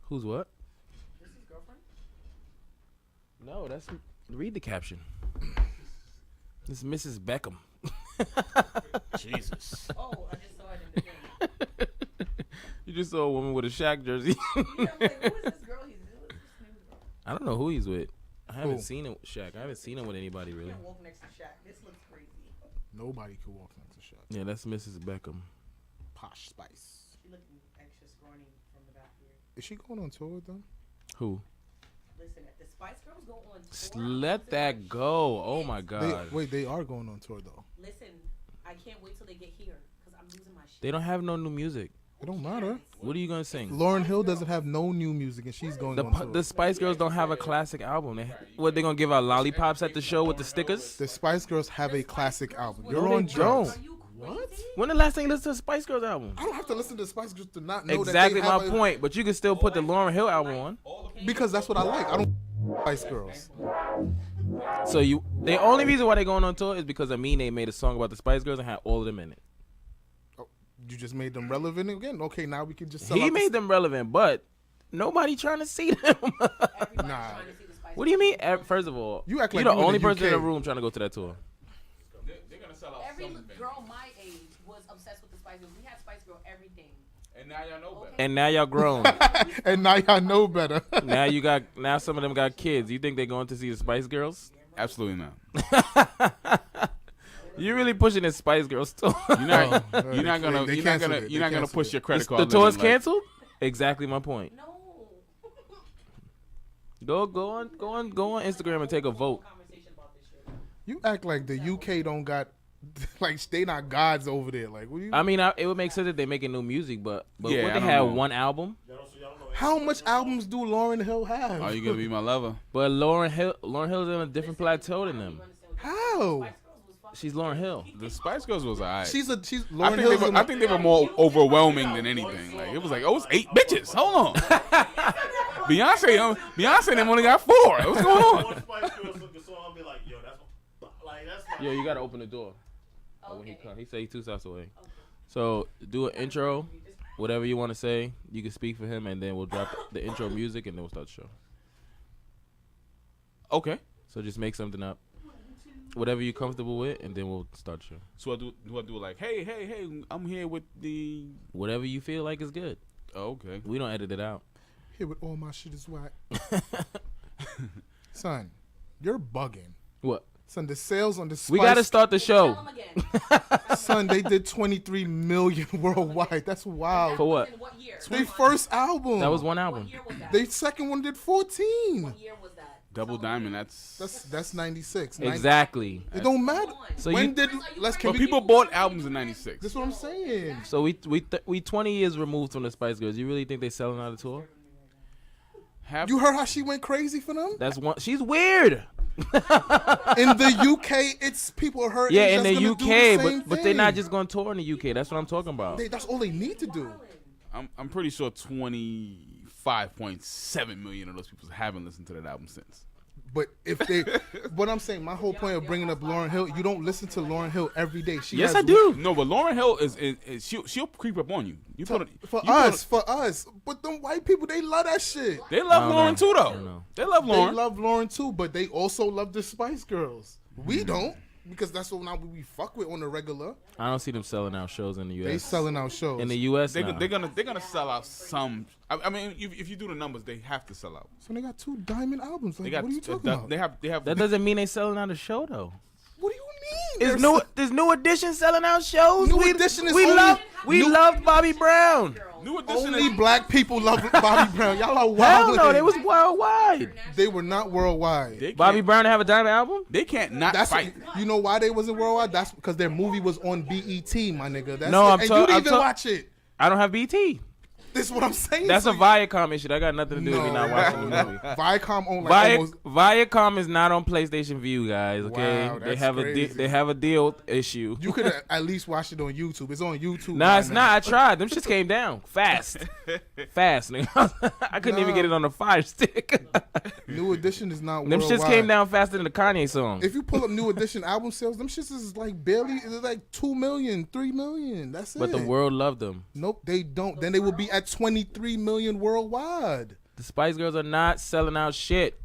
Who's what? This is girlfriend? No, that's read the caption. This is Mrs. Beckham. Jesus. Oh, I just saw it in the thing. You just saw a woman with a Shaq jersey. Yeah, I'm like, who is this girl? Who's this new girl? I don't know who he's with. I haven't Who? seen him with Shaq. I haven't seen him with anybody You really. can't walk next to Shaq. This looks crazy. Nobody could walk next to Shaq. Yeah, that's Mrs. Beckham. Posh Spice. She looking extra scrawny from the back here. Is she going on tour with them? Who? Listen, if the Spice Girls go on tour, Let that go. Oh my God. They are going on tour though. listen, I can't wait till they get here because I'm losing my shit. They don't have no new music. It don't matter. What are you gonna sing? Lauren Hill doesn't have no new music and she's going on tour. The Spice Girls don't have a classic album. They gonna give out lollipops at the show with the stickers? The Spice Girls have a classic album. You're No, on they drugs. don't. Are you What? crazy? When the last time you listened to a Spice Girls album? I don't have to listen to the Spice Girls to not know Exactly that they my have point. But you can still put the Lauryn Hill album on. because that's what I like. I don't Spice Girls. So the only reason why they're going on tour is because Amine made a song about the Spice Girls and had all of them in it. Oh, you just made them relevant again. Okay, now we can just sell He out made them relevant, but nobody trying to see them. Nah. Trying to see the Spice What do you mean? First of all, You act you're like the you in only the person in the UK. room trying to go to that tour. They're gonna sell out Every something. girl my age was obsessed with the Spice Girls. We had Spice Girl everything. And now y'all know better. And now y'all grown. And now y'all know better. now some of them got kids. You think they're going to see the Spice Girls? Absolutely not. You're really pushing the Spice Girls tour. You're not gonna They you're not canceled gonna it. you're They not gonna canceled push it. your credit card. The tour's limit like- canceled? Exactly my point. No. Go on Instagram and take a vote. Conversation about this shit. You act like the UK don't got like they not gods over there. Like what do you? I mean, it would make sense that they're making new music, but Yeah, what I they don't had know. one album. How much albums do Lauryn Hill have? Are you gonna be my lover? But Lauryn Hill's in a different plateau than them. How? She's Lauryn Hill. The Spice Girls was alright. She's I Lauryn think, Hill's I think they were more overwhelming than anything. Like it was like, oh, it's 8 bitches. Hold on. Beyonce and them only got 4. What's going on? One Spice Girls look the song, I'll be like, yo, that's Yo, you gotta open the door. When he come, he said he's 2 stops away. So do an intro, whatever you want to say. You can speak for him, and then we'll drop the intro music, and then we'll start the show. Okay. So just make something up, whatever you're comfortable with, and then we'll start the show. So I do like, hey, I'm here with the. Whatever you feel like is good. Oh, okay. We don't edit it out. here with all my shit is whack. Son, you're bugging. What? Son, the sales on the Spice. We gotta start the Tell show. them again. Son, they did 23 million worldwide. That's wild. For what? In what year? Their first album. That was one album. What year was that? Their second one did 14. What year was that? Double Tell them Diamond. again. That's 96. Exactly. It don't matter. So when you- did let's can But we? people bought albums in '96. This is what I'm saying. So we 20 years removed from the Spice Girls. You really think they selling out a tour? You heard how she went crazy for them? That's one. She's weird. In the UK, it's people her Yeah, age in that's the gonna do UK, same but they're not thing. just going to tour in the UK. That's what I'm talking about. That's all they need to do. I'm pretty sure 25.7 million of those people haven't listened to that album since. But if they, what I'm saying, my whole point of bringing up Lauryn Hill, you don't listen to Lauryn Hill every day. She Yes, has I do. No, but Lauryn Hill is she'll creep up on you. You put it For you us, put for us. But them white people, they love that shit. they love I don't Lauren know. too I don't though. know. They love They Lauren. love Lauren too, but they also love the Spice Girls. We don't, because that's what now we fuck with on the regular. I don't see them selling out shows in the US. They selling out shows. in the US. They're nah. gonna sell out some. I mean, if you do the numbers, they have to sell out. So they got 2 diamond albums. Like, They got. what are you talking about? They have. That doesn't mean they selling out a show though. What do you mean? There's New Edition selling out shows. New Edition is we only- love New- loved Bobby Brown. New Edition Only is. black people love Bobby Brown. Y'all are Hell wild. no, they was worldwide. They were not worldwide. They Bobby can't- Brown to have a diamond album? They can't not That's fight. you know why they wasn't worldwide. That's because their movie was on BET, my nigga. That's No, it. I'm and ta- you didn't I'm even ta- watch it. I don't have BT. This is what I'm saying. That's to a you. Viacom issue. That got nothing to do with me No. not watching the movie. Viacom on like almost. Viacom is not on PlayStation View, guys. Okay, Wow, they that's have crazy. they have a deal issue. You could at least watch it on YouTube. It's on YouTube. Nah, right it's now. not. I tried. Them shits came down fast, nigga. I couldn't even No. get it on the Fire Stick. New Edition is not Them worldwide. shits came down faster than the Kanye song. If you pull up New Edition album sales, them shits is like barely. It's like 2 million, 3 million. That's But it. the world loved them. Nope, they don't. Then they will be at at 23 million worldwide. The Spice Girls are not selling out shit.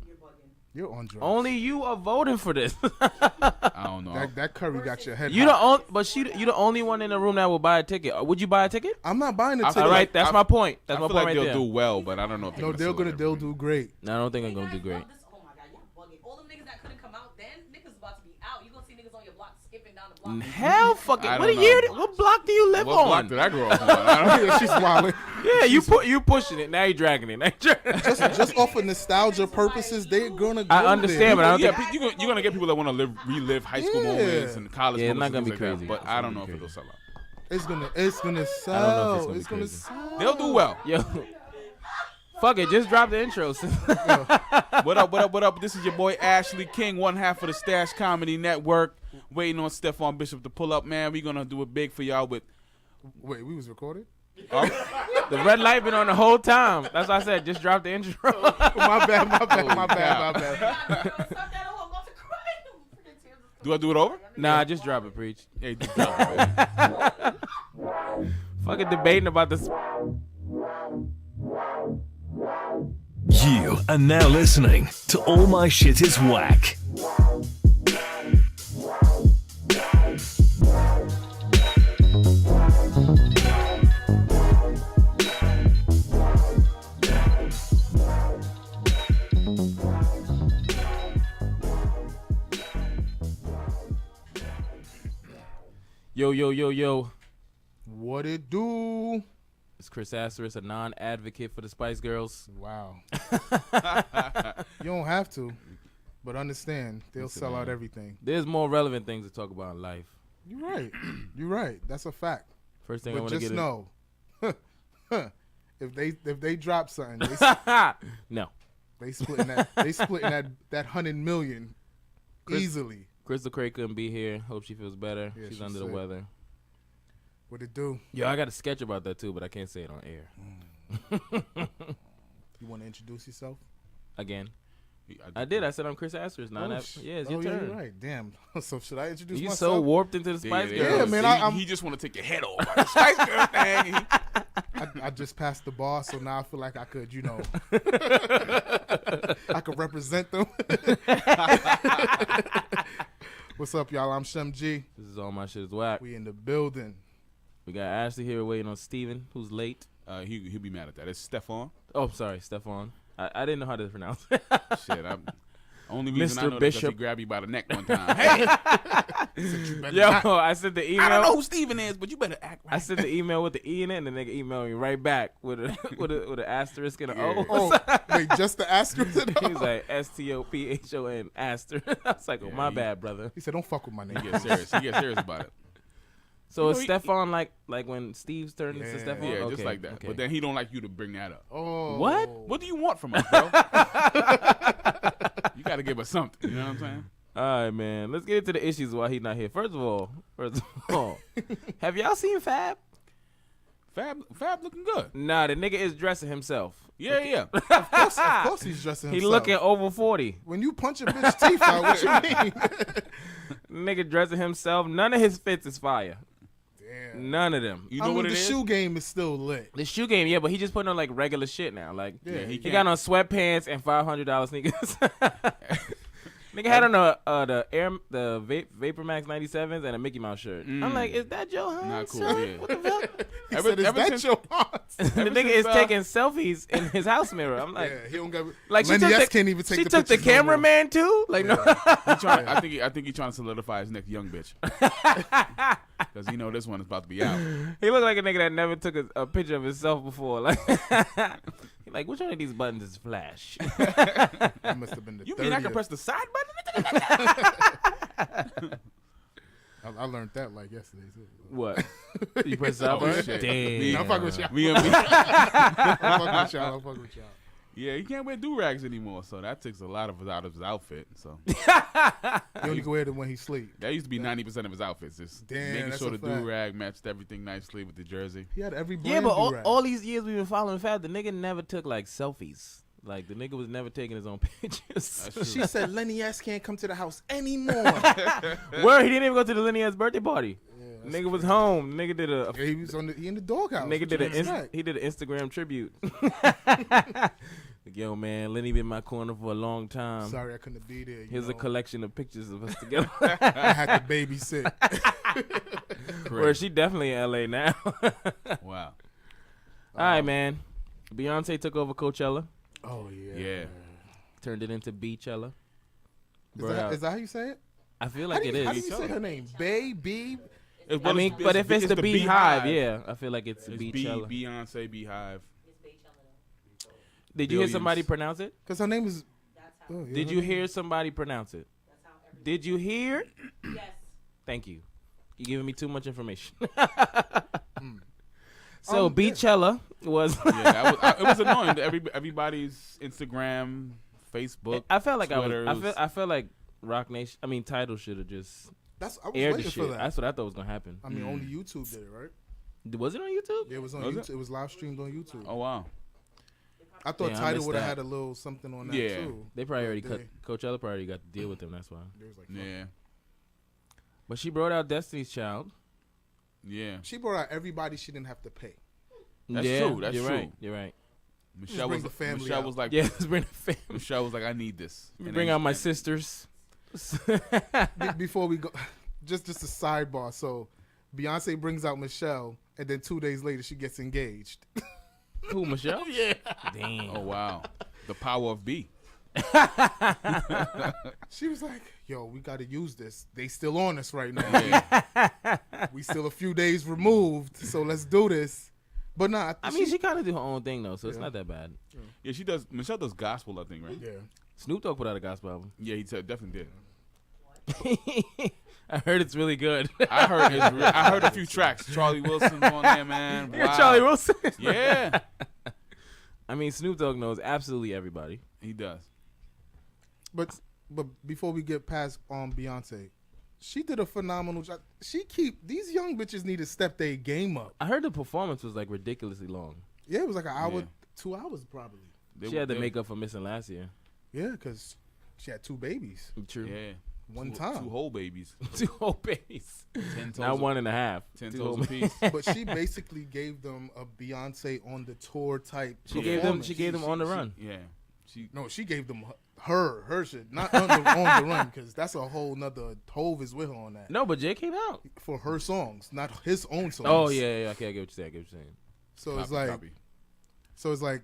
You're on drugs. Only you are voting for this. I don't know. That curry got your head. You the only one in the room that will buy a ticket. Would you buy a ticket? I'm not buying a ticket. All right, that's my point. That's I my feel point like right they'll there. do well, but I don't know if No, they'll do great. No, I don't think I'm gonna do great. Oh my god, y'all bugging. All them niggas that couldn't come out then, niggas about to be out. You gonna see niggas on your block skipping down the block. Hell, fucking. I What don't year? know. What block do you live What on? block did I grow up on? I don't Yeah, she's wilding. Yeah, you pushing it. Now you dragging it. Just off of nostalgia purposes, they're gonna. I go understand, there. but I don't Yeah, think. you're gonna get people that want to relive high school Yeah. moments and college Yeah, it's moments. not gonna and be things like that, crazy. but It's I gonna don't be know if crazy. it'll sell out. It's gonna I don't know if sell. it's gonna be It's gonna crazy. sell. They'll do well. Yo, fuck it. Just drop the intro. What up, what up, what up? This is your boy Ashley King, one half of the Stash Comedy Network. Waiting on Stephon Bishop to pull up, man. We're gonna do it big for y'all with. Wait, we was recording? The red light been on the whole time. That's why I said just drop the intro. My bad. cow. Stop that. Oh, I'm about to cry. Do I do it over? Nah, just drop it, preach. Yeah, just drop it, man. Fucking debating about this. You are now listening to All My Shit Is Wack. Yo. What it do? It's Chris Asterisk, a non-advocate for the Spice Girls. Wow. You don't have to, but understand they'll Listen, sell out man. everything. There's more relevant things to talk about in life. You're right. You're right. That's a fact. First thing I But want to just get know, if they drop something, no. they splitting that 100 million easily. Krystal Cray couldn't be here. Hope she feels better. Yeah, She's she's under the sick. weather. What it do? Yo, I got a sketch about that too, but I can't say it on air. You want to introduce yourself? Again. I did. I said I'm Chris Asterisk. Yeah, it's your turn. You're right. Damn. So should I introduce You myself? so warped into the Spice Yeah, Girls. man, He- I'm- he just want to take your head off. The Spice Girl thing. I just passed the bar, so now I feel like I could, I could represent them. What's up, y'all? I'm Shem G. This is All My Shit Is Wack. We in the building. We got Ashley here waiting on Steven, who's late. He'll be mad at that. It's Stephon. Oh, sorry, Stephon. I didn't know how to pronounce it. Shit, only reason I Mr. know that 'cause he Bishop. grabbed you by the neck one time. Hey, Yo, I sent the email. I don't know who Steven is, but you better act right. I sent the email with the E in it, and the nigga emailed me right back with an asterisk and an Yeah. O. Oh, wait, just the asterisk? He was like STOPHON asterisk. I was like, oh, Yeah, my he- bad, brother. He said, don't fuck with my name. He gets serious. He gets serious about it. So You is know, he- Stephon like when Steve's turned into Yeah. Stephon? Yeah, Okay, just like that. okay. But then he don't like you to bring that up. Oh. What? What do you want from us, bro? You got to give us something. You know what I'm saying? All right, man. Let's get into the issues while he's not here. First of all, have y'all seen Fab? Fab looking good. Nah, the nigga is dressing himself. Yeah. Of course he's dressing He himself. looking over 40. When you punch a bitch teeth out, what you mean? Nigga dressing himself. None of his fits is fire. Damn. None of them. You know what the it is? shoe game is still lit. The shoe game, yeah, but he just putting on like regular shit now. Like Yeah, he he got on sweatpants and $500 sneakers. Nigga had on the Vapor Max 97s and a Mickey Mouse shirt. I'm like, is that Joe Hans? Not cool, son? yeah. What the fuck? He said, is that since- your aunt? The Ever nigga since, is taking selfies in his house mirror. I'm like, Yeah, he don't got. like she Lenny took S the, can't even take she the took the pictures no more. cameraman too. Like no. I think he trying to solidify his next young bitch. Because he know this one is about to be out. He looked like a nigga that never took a picture of himself before. Like, he like, which one of these buttons is flash? That must have been the You mean I 30th. can press the side button? I learned that like yesterday too. What? You press the up Oh, button? shit. Damn. I'm fucking with y'all. Me I'm fucking with y'all. I'm fucking with y'all. Yeah, he can't wear do-rags anymore, so that takes a lot of it out of his outfit. So He only can wear them when he sleep. that used to be 90% of his outfits. Just Damn, making that's sure a the fact. do-rag matched everything nicely with the jersey. He had every brand Yeah, but do-rag. all these years we've been following Fab, the nigga never took like selfies. Like the nigga was never taking his own pictures. That's true. She said Lenny S can't come to the house anymore. Where he didn't even go to the Lenny S birthday party. Yeah. Nigga was home. Nigga did a. Yeah, he was he in the doghouse. Nigga did he did an Instagram tribute. Like, yo, man, Lenny been in my corner for a long time. Sorry, I couldn't be there. Here's a collection of pictures of us together. I had to babysit. Where she definitely in LA now. Wow. All right, man. Beyonce took over Coachella. Oh yeah. Yeah. Turned it into Beychella. Is that how you say it? I feel like it How do is. you say her name? B. I mean, but if it's the Beehive, yeah, I feel like it's Beychella. Beyonce Beehive. Did you hear somebody pronounce it? Because her name is. Did you hear somebody pronounce it? Did you hear? Yes. Thank you. You're giving me too much information. So Beychella was. Yeah, it was annoying. Everybody's Instagram, Facebook. I felt like Twitter, I felt like Rock Nation. I mean, Tidal should have just I was aired the waiting shit. for that. That's what I thought was gonna happen. I mean, only YouTube did it, right? Was it on YouTube? Yeah, it was on Was YouTube. It was live streamed on YouTube. Oh wow. I thought Damn, I Tidal missed would have that. had a little something on that Yeah. too. They probably already They- Coachella probably already got to deal with them. That's why. They was like, fuck. Yeah. But she brought out Destiny's Child. Yeah. She brought out everybody she didn't have to pay. That's yeah, true. That's you're true. Right. You're right. Michelle bring the family Michelle out. was like, Yeah, let's bring the family. Michelle was like, I need this. And Bring then- out my sisters. Before we go, just a sidebar. So, Beyonce brings out Michelle, and then 2 days later she gets engaged. Who, Michelle? Yeah. Damn. Oh wow. The power of B. She was like, "Yo, we got to use this. They still on us right now. Yeah. We still a few days removed, so let's do this." But nah, I mean, she kind of do her own thing though, so it's Yeah. not that bad. Yeah, she does. Michelle does gospel, I think, right? yeah. Snoop Dogg put out a gospel album. Yeah, he definitely did. I heard it's really good. I heard a few tracks. Charlie Wilson's on there, man. Wow. Charlie Wilson. Yeah, I mean, Snoop Dogg knows absolutely everybody. he does. But before we get past Beyonce, she did a phenomenal job. These young bitches need to step their game up. I heard the performance was like ridiculously long. Yeah, it was like an hour, Yeah. 2 hours probably. She had to make up for missing last year. Yeah, because she had 2 babies True. Yeah, one two time. whole babies. 2 whole babies. 10 toes Not 1.5. 10 2 toes whole apiece. But she basically gave them a Beyonce on the tour type. She gave them on the run. Yeah, she. No, she gave them her shit, not on the run, because that's a whole nother. Hove is with her on that No, but Jay came out. for her songs, not his own songs. Oh yeah. Okay, I get what you're saying. So it's like,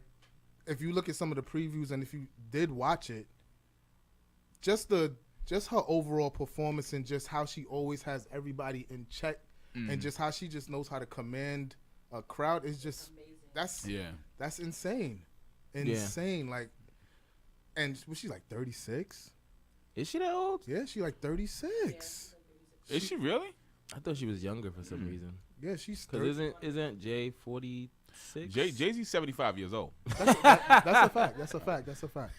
if you look at some of the previews and if you did watch it, just her overall performance and just how she always has everybody in check and just how she just knows how to command a crowd is just that's insane. Like, and was she like 36? Is she that old? Yeah, she like 36. Is she really? I thought she was younger for some reason. Yeah, she's Because isn't Jay 46? Jay-Z's 75 years old. That's a fact. That's a fact. That's a fact.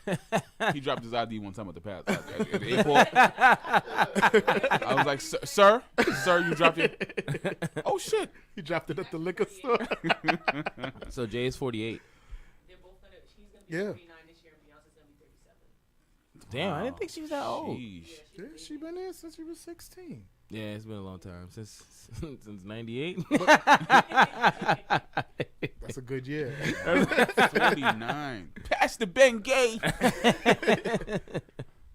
He dropped his ID one time at the at the airport. I was like, sir, you dropped it. Oh shit! He dropped it at the liquor store. So Jay is 48. They're both gonna. She's gonna be Yeah. 39 this year, and Beyonce's gonna be 37. Damn, I didn't think she was that old. Sheesh. Yeah, she been there since she was 16. Yeah, it's been a long time since '98. That's a good year. 49. Pass the Ben Gay.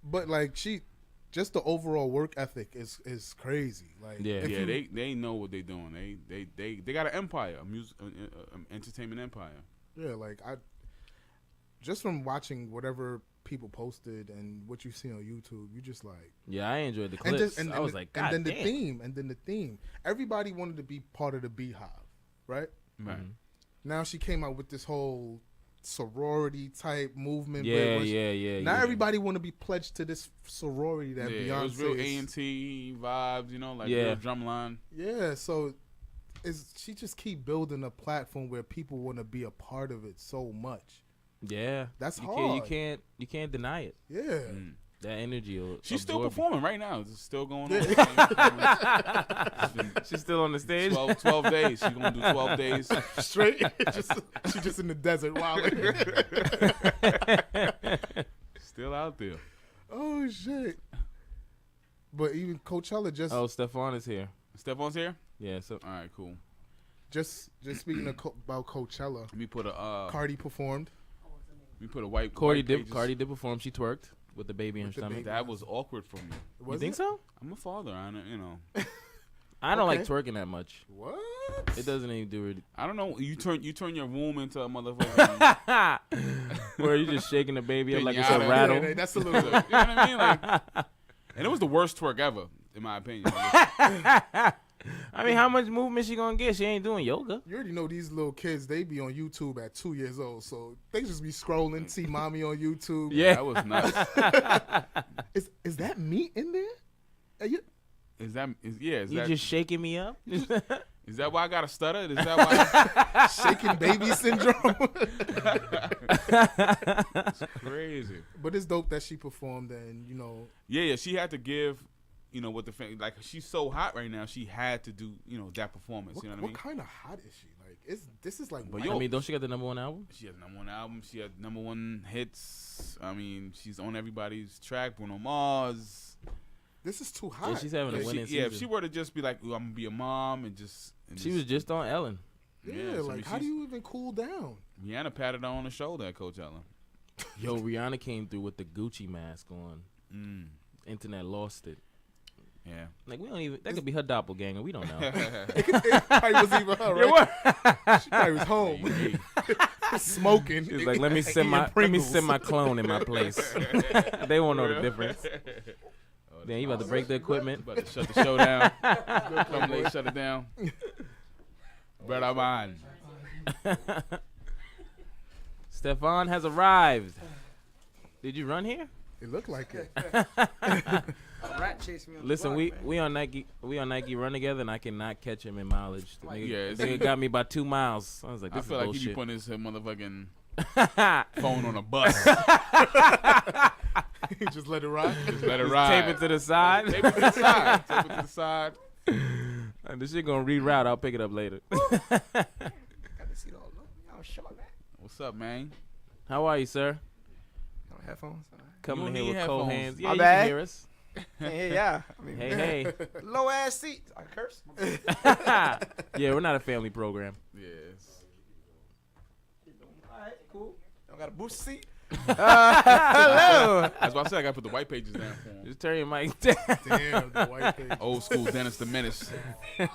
But like just the overall work ethic is crazy. Like Yeah. if Yeah, you- they know what they're doing. They got an empire, a music, entertainment empire. yeah, like I just from watching whatever people posted and what you see on YouTube, you just like Yeah, I enjoyed the and clips. just I was like, God and then damn. the theme. Everybody wanted to be part of the Beehive, right? Right. Now she came out with this whole sorority type movement. Yeah, where yeah. Now everybody want to be pledged to this sorority that Yeah, Beyonce it was real is. A&T vibes, like Yeah. real drumline. Yeah, so she just keep building a platform where people want to be a part of it so much. Yeah, That's you hard. You can't deny it. Yeah. That energy. Will She's still absorb performing right now. It's still going on. you. She's still on the stage. 12 days. She's going to do 12 days. Straight. She just in the desert wilding. Still out there. Oh shit. But even Coachella just Oh, Stephon is here. Stephon's here? Yeah, so All right, cool. Just speaking about Coachella, Let me put a Cardi performed. let me put a white. Cardi white did pages. Cardi did perform. She twerked with the baby in her With the stomach. baby. That was awkward for me. You think so? I'm a father. I know, you know. I don't like Okay. twerking that much. What? It doesn't even do it. I don't know. You turn your womb into a motherfucker. Where you just shaking the baby up like it's a Pinata. rattle. Yeah, that's a little. You know what I mean? Like, and it was the worst twerk ever, in my opinion. I mean, how much movement she gonna get? She ain't doing yoga. You already know these little kids. They be on YouTube at 2 years old, so they just be scrolling, see mommy on YouTube. Yeah. That was nuts. Is that meat in there? Are you, Is You that just shaking me up? is that why I got a stutter? Is that why? shaking baby syndrome. It's crazy. But it's dope that she performed, and Yeah. She had to give, what the like she's so hot right now. She had to do, that performance. what, You know what I what mean? kind of hot is she? Like, this is like. But white. yo, I mean, don't she got the #1 album? She has #1 album. She had #1 hits. I mean, she's on everybody's track. Bruno Mars. This is too hot. Yeah, she's having a winning season. If she were to just be like, I'm gonna be a mom and just. She was just on Ellen. Yeah, so, I like mean, how do you even cool down? Rihanna patted her on the shoulder at Coachella. Yo, Rihanna came through with the Gucci mask on. Mm. Internet lost it. Yeah. Like, we don't even. That could be her doppelganger. We don't know. It probably wasn't even her, right? She probably was home smoking. She's like, let me send my clone in my place. They won't know the difference. Then you about to break the equipment. About to shut the show down. Come late, shut it down. Brother man. Stephon has arrived. Did you run here? It looked like it. Rat chased me on the Listen, block, we on Nike run together, and I cannot catch him in mileage. The nigga, Yeah, nigga got me by 2 miles. I was like, I this feel is like he be bullshit. putting his motherfucking phone on a bus. He just let it ride. Just let it Just ride. tape it to the side. Tape it to the side. Tape it to the side. And this shit gonna reroute. I'll pick it up later. Got to see it all. I'm short, man. What's up, man? How are you, sir? No headphones. Coming in don't here need with cold headphones. hands. Yeah, My you bad. can hear us. Hey, yeah. I mean, Hey, low ass seats. I curse. hey. Yeah, we're not a family program. Yes. All right, cool. Don't got a boost seat. Hello. That's why I said I got to put the white pages down for him. Just turn your mic down. Damn, the white page. Old school Dennis the Menace. You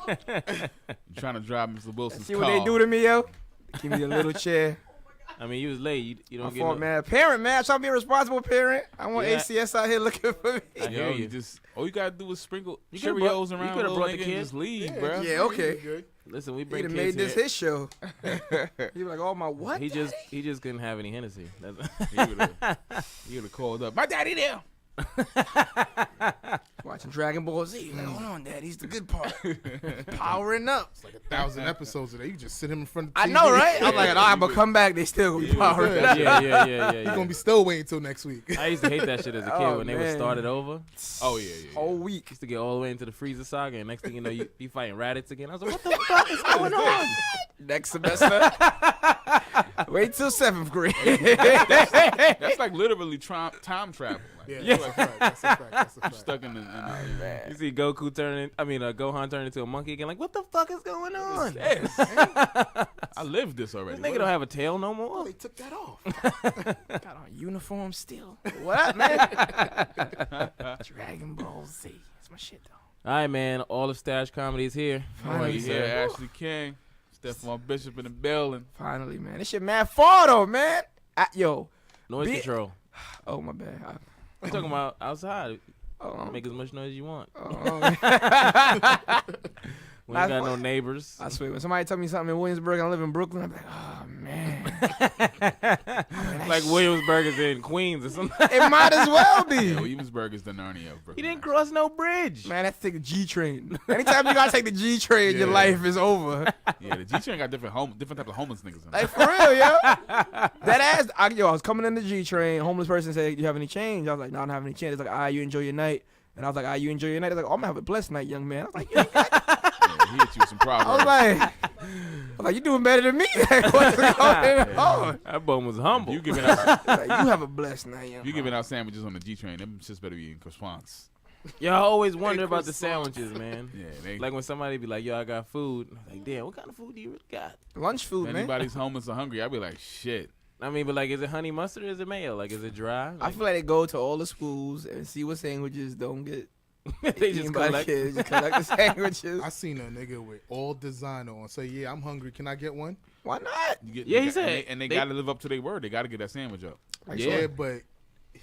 trying to drive Mr. Wilson's See car. what they do to me, yo? Give me a little chair. I mean, you was late. You My don't get fault, no. man. Parent, man. I'm trying to be a responsible parent. I want Yeah. ACS out here looking for me. I hear Yo, you. you just all you gotta do is sprinkle You coulda Cheerios brought- you around coulda little brought the nigga kid. and just leave, Yeah, bro. Yeah, okay. Good. Listen, we He'd bring have kids made this here. his show. He was like, oh, my what? He just couldn't have any Hennessy. He would have called up. My daddy there. Watching Dragon Ball Z. Like, hold on, Dad. He's the good part. Powering up. It's like 1,000 episodes of that. You can just sit him in front of the I TV. know, right? I'm like, all right, but come back. They still gonna be powering up. yeah. You're gonna be still waiting till next week. I used to hate that shit as a kid Oh, when they would man. start it over. Oh yeah. Whole week. Used to get all the way into the Freezer saga, and next thing you know, you fighting Raditz again. I was like, what the fuck is going on? Next semester. Wait till 7th grade. That's like literally time travel. Like, Yeah, that's a fact. That's a fact. That's a fact. stuck in the You see Goku Gohan turn into a monkey again. Like, what the fuck is going on? yes. I lived this already. This nigga don't have a tail no more. They took that off. Got on uniform still. What, man? Dragon Ball Z. That's my shit, though. All right, man. All of Stash Comedy is here. How are you, Yeah, sir? Ashley King, Stephon Bishop in the building. Finally, man. This shit mad far, though, man. Yo. Noise Be- control. Oh, my bad. I'm talking about outside. Oh, Make as much noise as you want. oh. We ain't got no neighbors. I swear, when somebody tell me something in Williamsburg, I live in Brooklyn, I'm like, oh, man. Like Williamsburg is in Queens or something. It might as well be. Yeah, Williamsburg is the Narnia of Brooklyn. He didn't cross no bridge. Man, that's take the G train. Anytime you gotta take the G train, your Yeah. life is over. Yeah, the G train got different type of homeless niggas in Like it. for real, yo. That ass, I was coming in the G train. Homeless person said, "Do you have any change?" I was like, "No, I don't have any change." It's like, "Ah, you enjoy your night." And I was like, "Ah, you enjoy your night." They're like, "Oh, I'm gonna have a blessed night, young man." I was like, "You ain't got-" Yeah, he hit you with some I proverbs. was like, "You doing better than me?" Like, what's going on? That bum was humble. You giving out Like, you have a blessed night, young you giving out sandwiches on the G train. Them shits better be in response. Y'all always wonder Hey, about the croissants. sandwiches, man. Yeah, they. Like when somebody be like, "Yo, I got food." I'm like, damn, what kind of food do you really got? Lunch if food, man. anybody's homeless or hungry, I'd be like, shit. I mean, but like, is it honey mustard or is it mayo? Like, is it dry? I Like, feel like they go to all the schools and see what sandwiches don't get they eaten just by collect. kids. Just collect the sandwiches. I seen a nigga with all designer on. Say, yeah, I'm hungry. Can I get one? Why not? Yeah, he and said they they- got to live up to their word. They got to get that sandwich up. Like, Yeah. Yeah, but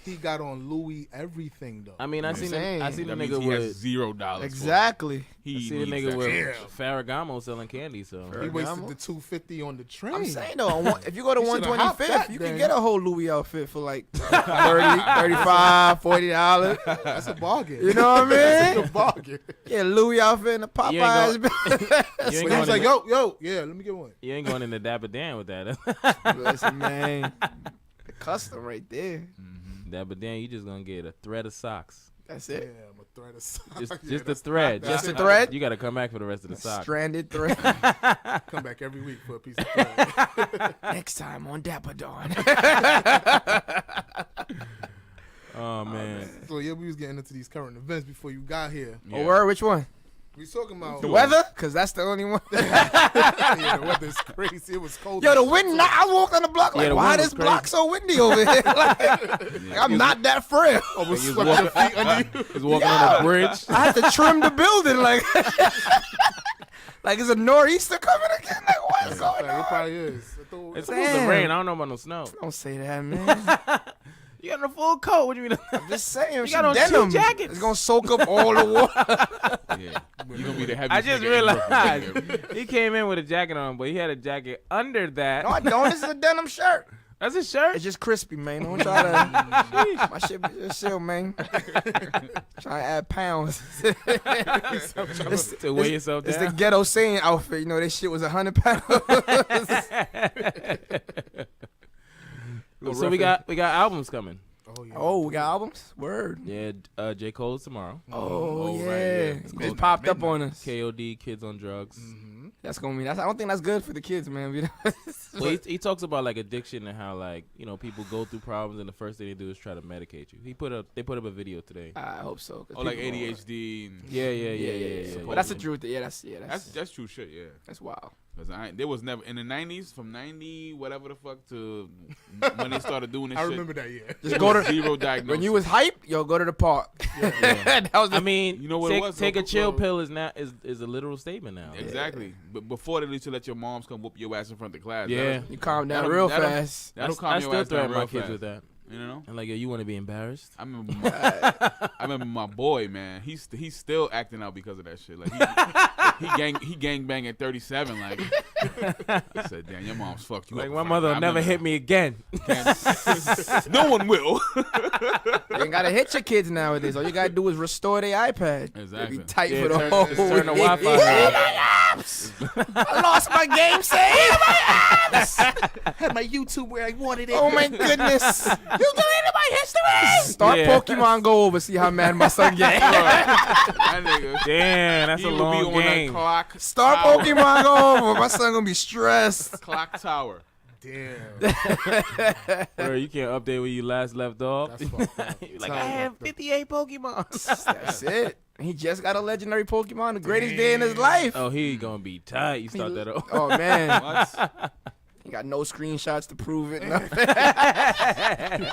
he got on Louis everything though. I mean, I Yeah. seen Saying. I seen the That means nigga he has with $0. Exactly. I He see the needs nigga that with shit. Farragamo selling candy. So he wasted Ferragamo? the $250 on the train. I'm saying though, if you go to You should've hopped 125th, that you then. can get a whole Louis outfit for like 30, 35, $40. That's a bargain. You know what I That's a mean? bargain. Yeah, Louis outfit and a You ain't Popeyes. you But ain't he going was in like, the, yo, yeah, let me get one. you ain't going in the Dapper Dan with that. Listen, man. The custom right there. Dapper Dan, you just gonna get a thread of socks. That's Yeah, it. I'm a thread of socks. Just Yeah, just the that's thread. not Just bad. a thread? You gotta come back for the rest of the socks. Stranded thread. Come back every week for a piece of thread. Next time on Dapper Dawn. Oh man. So yeah, we was getting into these current events before you got here. Yeah. Oh, word? Which one? We was talking about The weather? Because that's the only one. Yeah, the weather's crazy. It was cold. Yo, as the shit. wind, I walked on the block like, Yeah, the why wind this was block crazy. so windy over here? Like, I'm not that frail. Almost He was swept your feet under you. He's walking on a bridge. I had to trim the building like, like is a nor'easter coming again? Like what's going It on? probably is. I thought- It's supposed to Damn. rain. I don't know about no snow. Don't say that, man. You got a full coat. What do you mean? I'm just saying. You some got on two denim. jackets. It's gonna soak up all the water. Yeah. You're going to be the heaviest I just nigga in Brooklyn. realized he came in with a jacket on, but he had a jacket under that. No, I don't. This is a denim shirt. That's his shirt. It's just crispy, man. Don't try to. My shit be just chill, man. Trying to add pounds. It's, To weigh yourself it's the down. ghetto saying outfit. You know, this shit was 100 pounds. So we got albums coming. Oh yeah. Oh, we got albums? Word. Yeah, J. Cole's tomorrow. Oh, right, yeah. yeah. It It's just called popped up on us. KOD, Kids on Drugs. That's gonna be. I don't think that's good for the kids, man. You know? Well, he talks about like addiction and how like people go through problems and the first thing they do is try to medicate you. They put up a video today. I hope so. 'cause Oh, like people- ADHD. And Yeah. But that's the truth. Yeah, That's true shit, yeah. that's wild. Cause there was never in the 90s, from 90 whatever the fuck to when they started doing this I shit. remember that. Yeah. Just go to zero diagnosis. when you was hype. Yo, go to the park. That was the I mean, You know what it was, take though? a chill pill is a literal statement now. Exactly. But before they used to let your moms come whoop your ass in front of the class. Yeah. You calm down That'll- real that'll- fast. That'll I calm your still ass down threaten real my kids fast. with that. You know? And like, yo, you want to be embarrassed? I remember my boy, man. He's still acting out because of that shit. Like he gang bang at 37. Like I said, damn, your mom's fucked you Like up. my in front mother will of never hit me again. No one will. You ain't gotta hit your kids nowadays. All you gotta do is restore their iPad. Exactly. They be tight Yeah, for the turn- whole just turn the week. Wi-Fi I lost my game save. Had my YouTube where I wanted it. Oh my goodness. You deleted my history. Start Yeah. Pokemon Go over. See how mad my son get. That nigga. Damn, that's He a would long be on that game. clock. Start tower. Pokemon Go over. My son gonna be stressed. Clock tower. Damn. Bro, you can't update where you last left off. That's fucked up. You're like, Tell I him have fucked up. 58 Pokemon. That's it. He just got a legendary Pokemon, the greatest day in his life. Oh, he gonna be tight. You start that off. Oh man, What? he got no screenshots to prove it. Nothing.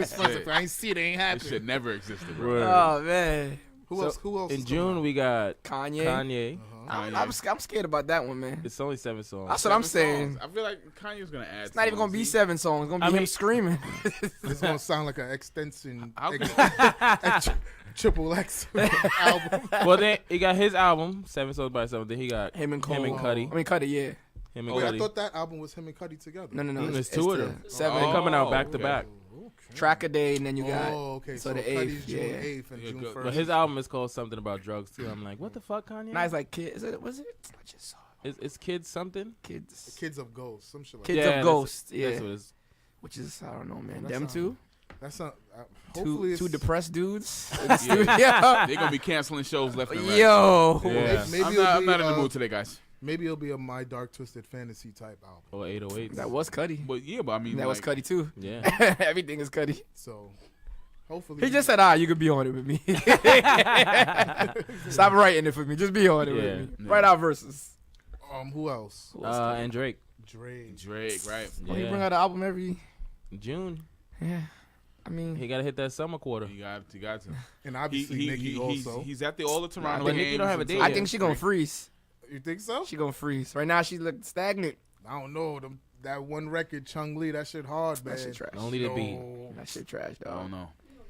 It's fun if I ain't see it, ain't This happening. shit never existed, bro. Word. Oh man, Who else? Who else? In is coming June, out? we got Kanye. Kanye. I'm scared about that one, man. It's only 7 songs. That's what I'm 7 saying. songs. I feel like Kanye's gonna add. It's not even gonna be 7 songs. It's gonna be I him mean- screaming. It's gonna sound like an extension. How Triple X album. Well, then he got his album, 7 songs by 7. Then he got Him and Cole. Him and Cudi. I mean, Cudi, yeah. Him and Wait, I Cudi. thought that album was him and Cudi together. No. There's two of the them. 7 They're coming out Oh, back to okay. back. track a day, and then you got. Oh, okay. so So, the Cudi's 8th, June yeah. 8th and Yeah, June good. 1st. But his album is called something about drugs too. I'm like, what the fuck, Kanye? Nice, like kids. Was it? I just saw It's Kids something. kids. Kids of Ghosts, some shit like Kids Yeah, of that's- Ghosts. Yeah, That's what it's. which is I don't know, man. That Them sound- two. that. That's not. Hopefully, Two it's, depressed dudes. in the Yeah. studio. They're gonna be canceling shows left and right. Yo. Yeah. Maybe I'm it'll not be, in the mood today, guys. Maybe it'll be a My Dark Twisted Fantasy type album. Or 808s. That was Cudi. But yeah, but I mean, That was like, Cudi too. Yeah. Everything is Cudi. So Hopefully. He just said, you could be on it with me. Stop writing it for me. Just be on it with me. Yeah. Write out verses. Who else? And Drake. Drake, right? Well, he Yeah. bring out an album every. June. Yeah. I mean, He gotta hit that summer quarter. You got to. And obviously Nicki also. He's at all the Toronto But games. Nicki don't have a and date stuff. I yet. think she gonna freeze. You think so? She gonna freeze. Right now, she look stagnant. I don't know. That one record, Chung Lee, that shit hard, man. That shit trash. Only the beat. That shit trash, I dog. don't know.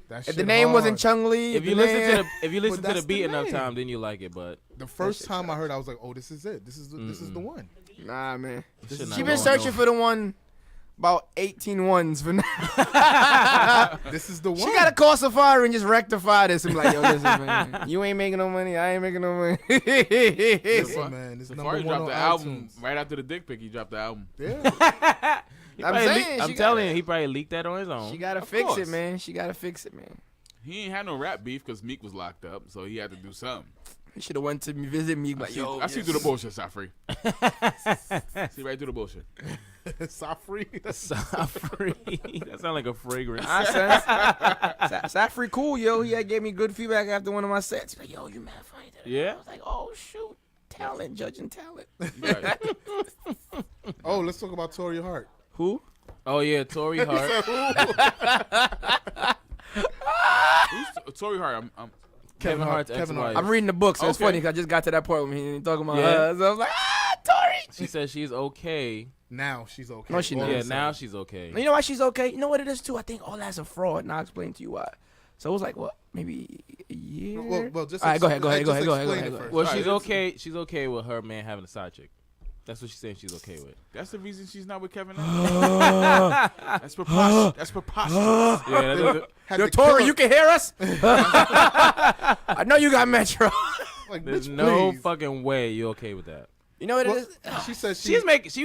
That If shit the name hard. wasn't Chung Lee, If you listen to But the that's beat the enough name. time, then you like it. But The first shit time I heard, I was like, "Oh, this is it. This is the one." nah, man. This shit She not been going searching no- for the one about 18 ones for now. This is the one. She gotta call Safari and just rectify this and be like, yo, listen, man, you ain't making no money, I ain't making no money. Listen, man, it's number Safari one dropped on the album iTunes. right after the dick pic. He dropped the album. Yeah. He I'm probably saying, leak- I'm she telling gotta- you, he probably leaked that on his own. She gotta Of fix course. it, man. She gotta fix it, man. He ain't had no rap beef because Meek was locked up, so he had to do something. He should have went to visit me, like, yo, I see through the bullshit, Safri. See right through the bullshit. Safri. Safri. That sounds like a fragrance. Safri cool, yo. He had gave me good feedback after one of my sets. He's like, yo, you mad funny today. Yeah? I was like, oh, shoot. Talent, judging talent. Right. Oh, let's talk about Torrei Hart. Who? Oh yeah, Torrei Hart. Who's Torrei Hart? I'm Kevin Hart's Kevin ex-wife. I'm reading the book, so it's Okay. funny because I just got to that point when he ain't talking about Yeah. her. So I was like, Tori. She says she's okay. Now she's okay. No, she All not. of a Yeah, sudden. now she's okay. You know why she's okay? You know what it is too? I think all that's a fraud, and I'll explain to you why. So it was like, what, maybe a year? Well, just all right, go ahead. just explain it Go ahead. first. Well, Right, she's it's- okay. She's okay with her man having a side chick. That's what she's saying. She's okay with. That's the reason she's not with Kevin. That's preposterous. That's preposterous. Yeah, that's, Had Yo, to Tori, kill you her. can hear us? I know you got Metro. Like, there's bitch, no please. fucking way you're okay with that. You know what Well, it is? she said She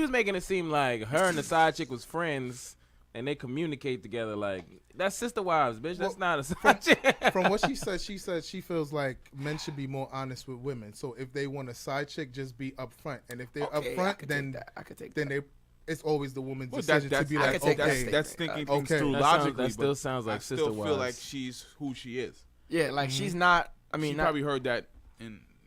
was making it seem like her and the side chick was friends, and they communicate together. Like that's sister wives, bitch. That's not a side chick. From what she said she feels like men should be more honest with women. So if they want a side chick, just be upfront. And if they're Okay, I upfront, could then take that. I could take then that. it's always the woman's Well, decision to be I like, could take that okay, statement. That's thinking things Okay. through That sounds- logically. that still but sounds like I still sister feel wives. like she's who she is. Yeah, like she's not. I mean, She not, probably heard that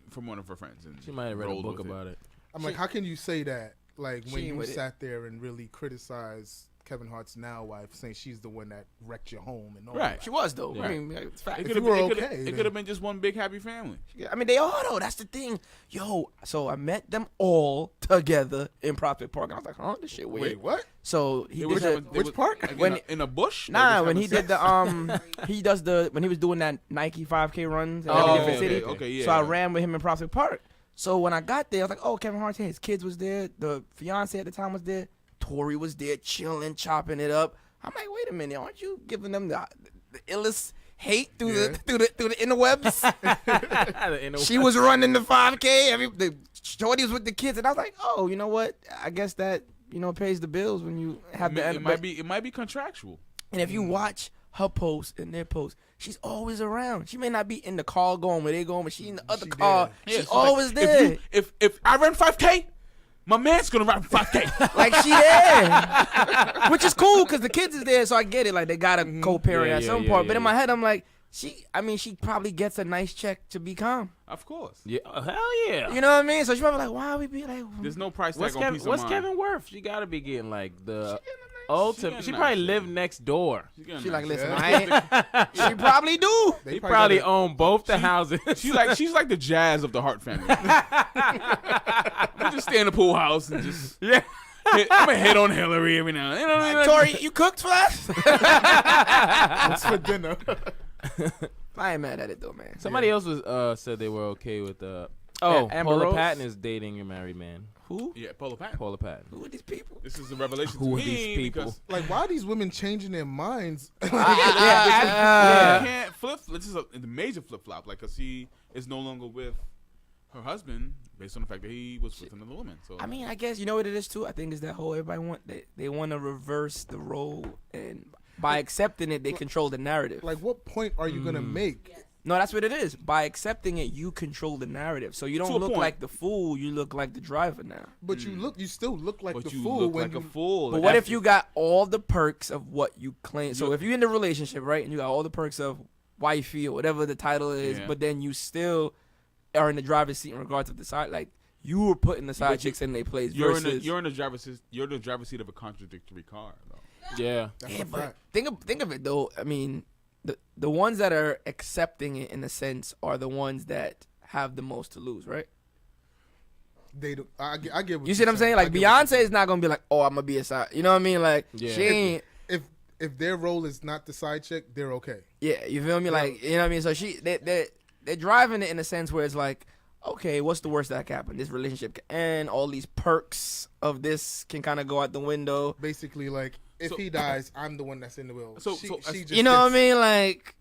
from one of her friends. And She might have read a rolled book with about it. I'm like, how can you say that? Like She when ain't you with it. sat there and really criticized Kevin Hart's now wife, saying she's the one that wrecked your home and all Right. that. she was though. Yeah. I mean, it's fact. It If could you were have okay, then- it could have been just one big happy family. I mean, they are though. That's the thing. Yo, so I met them all together in Prospect Park, and I was like, huh, this shit weird. Wait, what? So he They did was that. having- they which was- park? like, When- in a bush? They Nah, was when having he did sex? the when he was doing that Nike 5K runs in Oh, every different okay, city. okay, yeah. So I ran with him in Prospect Park. So when I got there, I was like, oh, Kevin Hart's here. His kids was there. The fiance at the time was there. Torrei was there, chilling, chopping it up. I'm like, wait a minute, aren't you giving them the illest hate through Yeah. the interwebs? In a- She was running the 5K. The shorty was with the kids, and I was like, oh, you know what? I guess that pays the bills when you have the. It might be contractual. And if you watch her posts and their posts, she's always around. She may not be in the car going where they going, but she in the other car. Yeah, She's so like, always there. If I run 5K, my man's gonna run 5K. Like she there, which is cool because the kids is there, so I get it. Like they got a co-parent Yeah, at yeah, some yeah, point. yeah, But in yeah. my head, I'm like, she probably gets a nice check to be calm. Of course. Yeah, hell yeah. You know what I mean? So she probably like, why we be like? There's no price tag What's on Kevin? peace What's of mind. Kevin worth? She gotta be getting like the She ultimate. getting She nice probably shit. live next door. She like, listen, Yeah. I ain't. She probably do. They He probably gotta- own both the houses. She's like the Jazz of the Hart family. You just stay in the pool house and just yeah. I'm gonna hit on Hillary every now and then. You know what I mean? Tori, you cooked for us? What's for dinner? I ain't mad at it though, man. Somebody else was said they were okay with Amber Paula Rose? Patton is dating a married man. Who? Yeah, Paula Patton. Paula Patton. Who are these people? This is a revelation Who to are me these people? because Like, why are these women changing their minds? you Yeah. can't flip. This is a major flip flop. Like, cause he is no longer with her husband based on the fact that he was with another woman. So I mean, I guess you know what it is too. I think is that whole everybody want they want to reverse the role, and by accepting it, they control the narrative. Like, what point are you gonna make? No, that's what it is. By accepting it, you control the narrative. So you don't look like the fool. You look like the driver now. But you still look like But the you fool look when like you. a fool. But what if you got all the perks of what you claim? So if you're in the relationship, right, and you got all the perks of wifey or whatever the title is, but then you still are in the driver's seat in regards to the side, like you were putting the side chicks in their place. You're Versus, in the driver's seat. You're in the driver's seat of a contradictory car, though. Yeah. That's yeah, a but fact. think of it though. I mean, the ones that are accepting it in a sense are the ones that have the most to lose, right? They do. I get what You see what I'm saying? Like Beyonce is not gonna be like, oh, I'm gonna be a side. You know what I mean? Like she ain't. If their role is not the side chick, they're okay. Yeah, you feel me? Like you know what I mean? So they're driving it in a sense where it's like, okay, what's the worst that can happen? This relationship can end. All these perks of this can kind of go out the window. Basically, like if he dies, I'm the one that's in the will. She just you know what I gets- mean? Like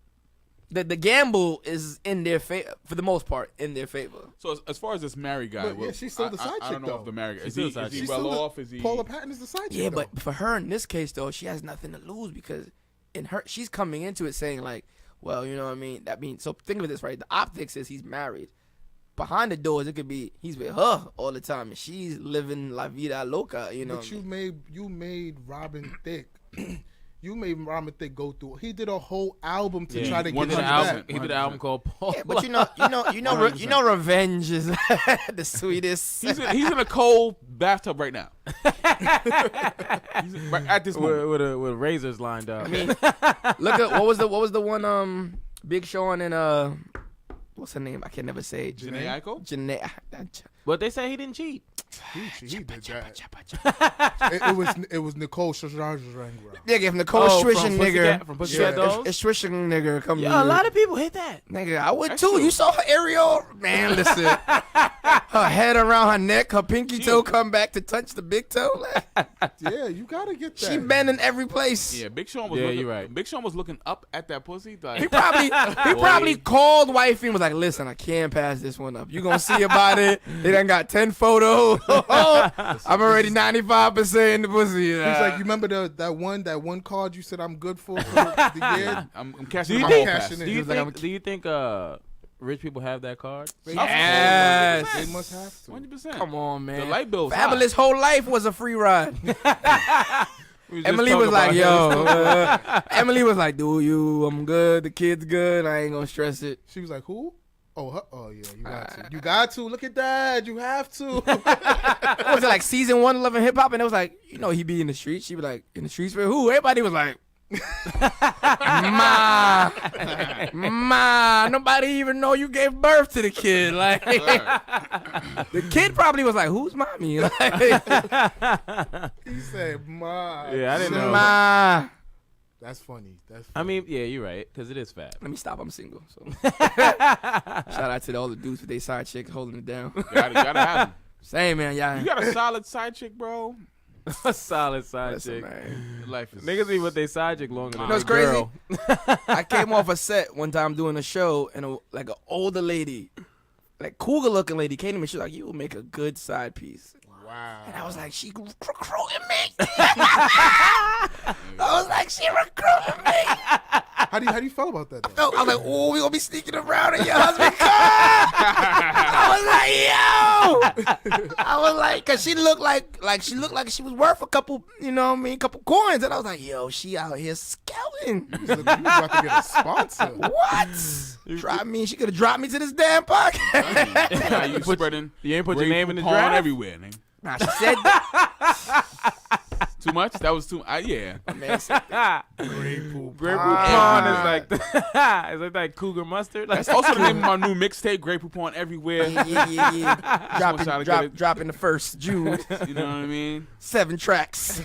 the gamble is in their favor for the most part, in their favor. So as far as this married guy, But, yeah, she's still the side I chick, don't know though. if the married guy She's is still the side he chick. well still off? Is he? Paula Patton is the side chick. Yeah, though. but for her in this case though, she has nothing to lose because she's coming into it saying like, well, you know what I mean? That means so think of this, right? The optics is he's married. Behind the doors, it could be he's with her all the time and she's living la vida loca, you know. But you made Robin Thicke. You made Robin Thicke go through. He did a whole album to try to one get of him the back. album- He did an album called Paul. Yeah, but you know, revenge is the sweetest. He's in a cold bathtub right now. He's right at this moment. with razors lined up. I mean, look at what was the one Big Sean and what's her name? I can never say it. Janae Aiko? Janae. But they say he didn't cheat. He did that. It was Nicole Scherzinger. Yeah, give Nicole Swishin nigga. From Pussycat Dolls. It's Swishin nigga coming. Yeah, a lot of people hit that. Nigga, I would That's too. true. You saw her aerial? Man, listen. Her head around her neck, her pinky toe come back to touch the big toe. Like, Yeah, you gotta get that. she been in every place. Yeah, Big Sean was Yeah, looking, you're right. Big Sean was looking up at that pussy. Like, He probably called wifey and was like, listen, I can't pass this one up. You gonna see about it. They done got 10 photos. I'm already 95% in the pussy. He's like, you remember that one card you said I'm good for the year? I'm Do cashing you my think? whole pass. passion Do you He's like, think? Do you think? Rich people have that card? Yes. They must have to. 100%. Come on, man. The light bill's Fabulous whole life was a free ride. We Emily was like, yo. Emily was like, dude, I'm good. The kid's good. I ain't gonna stress it. She was like, who? Oh yeah, you got to. You got to. Look at that. You have to. What was it like season 1 of Love and Hip Hop? And it was like, you know, he be in the streets. She be like, in the streets for who? Everybody was like, ma, nobody even know you gave birth to the kid. Like, the kid probably was like, who's mommy? Like, He said, "Ma." Yeah, I didn't know. ma. That's funny. That's I mean, yeah, you're right, because it is fat. Let me stop. I'm single. So shout out to all the dudes with their side chicks holding it down. Gotta have him. Same man, y'all. You got a solid side chick, bro. A solid side Listen, chick. man. Life is Niggas be with their side chick longer than You know what's their crazy? girl. I came off a set one time doing a show, and like an older lady, like cougar looking lady, came to me. She was like, "You will make a good side piece." wow. And I was like, "She recruiting me." I was like, "She recruiting me." How do you feel about that? Though? I was like, "Oh, we gonna be sneaking around in your husband's car." I was like, "Yo," I was like, cause she looked like she looked like she was worth a couple, you know what I mean, couple coins, and I was like, "Yo, she out here scouting." You was about to get a sponsor. What? Drop me. She could have dropped me to this damn pocket. Now you spreading. You ain't put your Grey name in the Poupon draft? everywhere, nigga. Nah, she said that. Too much? That was too. Yeah. Man said that. Grey Poupon is like is like that cougar mustard. Like, That's also the name of my new mixtape, Grey Poupon Everywhere. Yeah. Dropping the first June. You know what I mean? 7 tracks.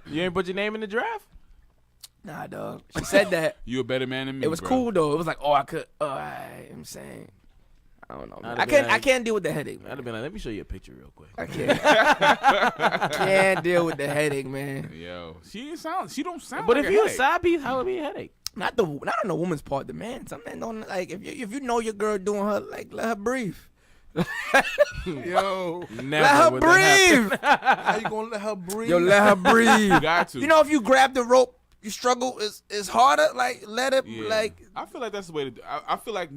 you ain't put your name in the draft? Nah, dog. She said that. You a better man than me. It was bro. cool though. It was like, oh, I could. I'm saying, I don't know. Man. I'd have I can't deal with the headache, I'd man. have been like, let me show you a picture real quick. I can't. Can't deal with the headache, man. Yo, she don't sound. But like if a you a headache. side piece, how would it be a headache? Not on the woman's part, the man. Some men don't like if you know your girl doing her, like, let her breathe. Yo, Never Let her would that happen. breathe. how you gonna let her breathe? Yo, let her breathe. you got to. You know, if you grab the rope you struggle is harder. Like let it like. I feel like that's the way to do. I feel like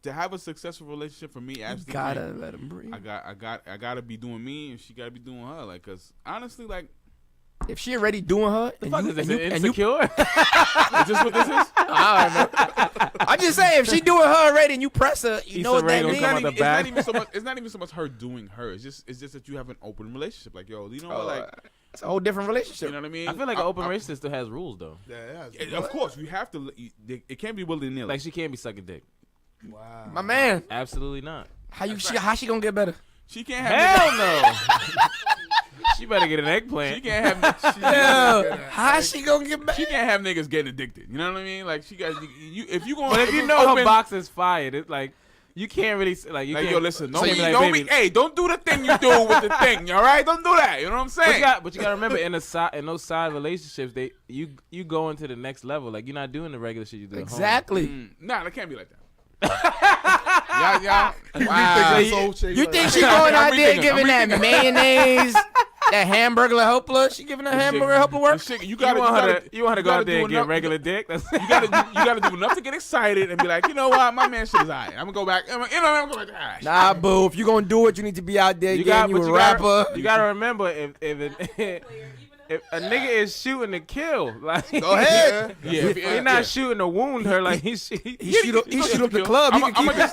to have a successful relationship for me, Ashley, Gotta let him breathe. I gotta be doing me, and she gotta be doing her. Like, cause honestly, like. If she already doing her, Is insecure? Is this what this is? I don't know. I'm just saying, if she doing her already and you press her, you know what that means. It's not even so much her doing her. It's just that you have an open relationship. Like, yo, you know what? Like, it's a whole different relationship. You know what I mean? I feel like an open relationship still has rules though. Yeah, of course, you have to. It can't be willy nilly. Like she can't be sucking dick. Wow. My man. Absolutely not. How she gonna get better? She can't have. Hell no. She better get an eggplant. She can't have. How she gonna get better? She can't have niggas getting addicted. You know what I mean? Like she got you. If you going, but if you know her box is fired, it's like you can't really like you. Like, can't, yo, listen, don't hey, don't do the thing you do with the thing. All right, don't do that. You know what I'm saying? But you gotta remember, in those side relationships, you go into the next level. Like you're not doing the regular shit you do. Exactly. At home. Nah, it can't be like that. y'all. Wow. You think she going out there giving that mayonnaise, that hamburger helper? She giving that hamburger helper work? You want her to go out there and get regular dick? You gotta do enough to get excited and be like, you know what, my man shit is alright. I'm gonna go back. I'm gonna go back. Nah, boo. If you gonna do it, you need to be out there getting you a rapper. You gotta remember if a nigga is shooting to kill, like go ahead. He's not shooting to wound her. Like he shoot up the club. He can keep it.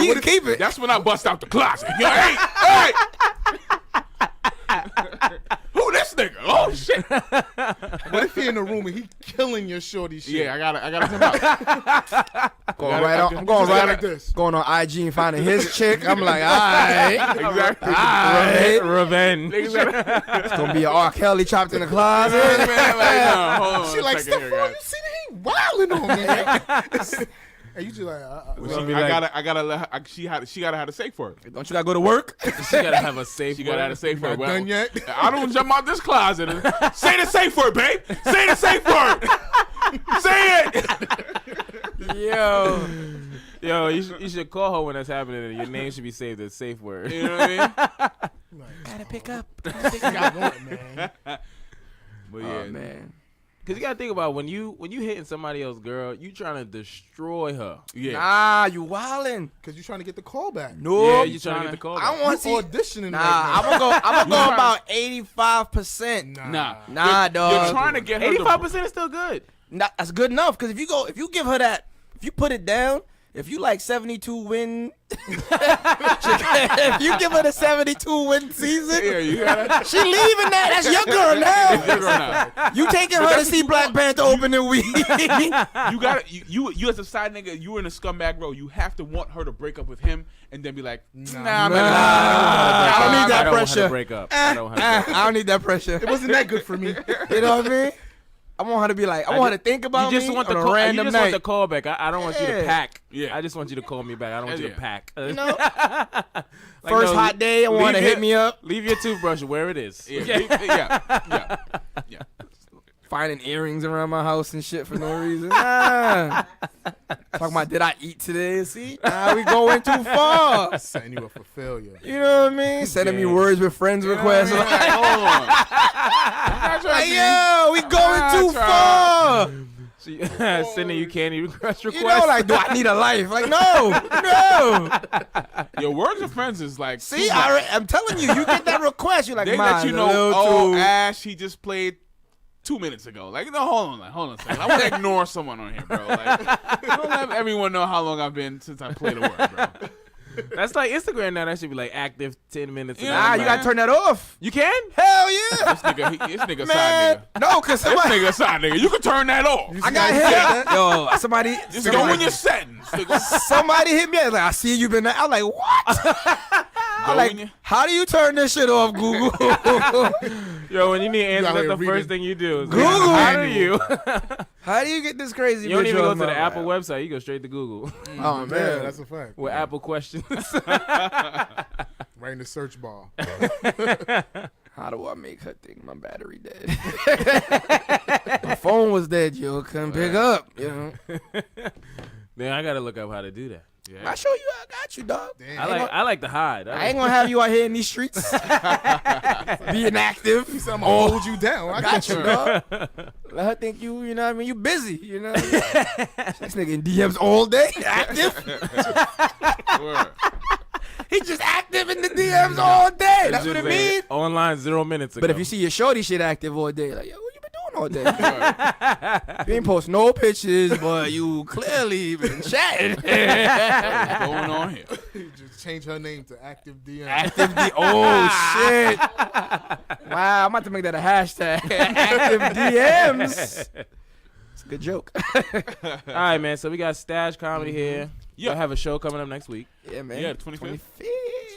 He can keep it. That's when I bust out the closet. Yo, hey. Who this nigga? Oh shit! What if he in the room and he killing your shorty shit? Yeah, I gotta come out. I'm going right like this. Going on IG and finding his chick. I'm like, all right, exactly. All right, revenge. It's gonna be an R. Kelly chopped in the closet. Hold on She like, Stephon, you see that he wilding on me. And you just like, I gotta let her. She gotta have a safe word. Don't you gotta go to work? She gotta have a safe. She gotta have a safe word. not done yet? I don't jump out this closet and say the safe word, babe. Say the safe word. Say it. Yo, you should call her when that's happening, and your name should be saved as safe word. You know what I mean? Gotta pick up. man. But yeah, Oh man. Cause you gotta think about when you hitting somebody else's girl, you trying to destroy her. yeah. Nah, you wildin'. Because you're trying to get the call back. No, Yeah, you trying to get the call. I back. want to see. Auditioning Nah, right now. I'm gonna go about 85%. Nah, dog. You're trying to get her. 85% is still good. That's good enough. Because if you give her that, if you put it down, if you like 72 win, if you give her the 72 win season, she leaving that. That's your girl now. You taking her to see Black Panther opening week. You as a side nigga, you in a scumbag role. You have to want her to break up with him and then be like, I don't need that pressure. Break up. I don't need that pressure. It wasn't that good for me. You know what I mean? I want her to be like, I want her to think about you just me want on the a call, random you just night. want the call back. I don't want you to pack. Yeah. I just want you to call me back. I don't want you to pack. You know? First hot day, I want to hit me up. Leave your toothbrush where it is. Yeah. Finding earrings around my house and shit for no reason. Talking about, did I eat today? See? We going too far. Setting you up for failure. You know what I mean? Sending me words with friends requests. Hold on. Like, yo, we going too far. Sending you candy request requests. You know, like, do I need a life? Like, no. Your words with friends is like. See, I'm telling you, you get that request. You're like, they let you know, Ash, he just played 2 minutes ago. Like, no, hold on a second. I want to ignore someone on here, bro. Like, don't let everyone know how long I've been since I played a word, bro. That's like Instagram now. That should be like active 10 minutes. Nah, you gotta turn that off. You can? Hell yeah. This nigga Man, side nigga. no, cause somebody, This nigga side nigga. You can turn that off. I got hit. Yo, somebody, Just go in your settings. somebody hit me. Like, I see you been there. I'm like, what? I'm like, how do you turn this shit off, Google? Yo, when you need answers, out that's here the first thing you do. Is Google. How do you? How do you get this crazy? You don't even bitch go off to the my Apple lap? website. You go straight to Google Oh Yeah, man, that's a fact. with Apple questions. Right in the search bar. how do I make her think my battery dead? My phone was dead, yo. Couldn't pick up, you know. Then I gotta look up how to do that. Yeah. I show you, I got you, dog. Damn. I like the hide. I ain't gonna have you out here in these streets being active. He said, I'm gonna hold you down. I Got you, dog. Let her think you know what I mean? You busy, you know what I mean? This nigga in DMs all day, active. Word. He just active in the DMs all day. That's what it means. Online 0 minutes ago. But if you see your shorty shit active all day, like, yo, what you been doing all day? You ain't post no pictures, but you clearly been chatting. What's going on here? Just change her name to Active DM. Active D. Oh, shit. Wow, I'm about to make that a hashtag. Active DMs. It's a good joke. All right, man. So we got Stash Comedy here. Yeah. We'll have a show coming up next week. Yeah, man. Yeah, 25th.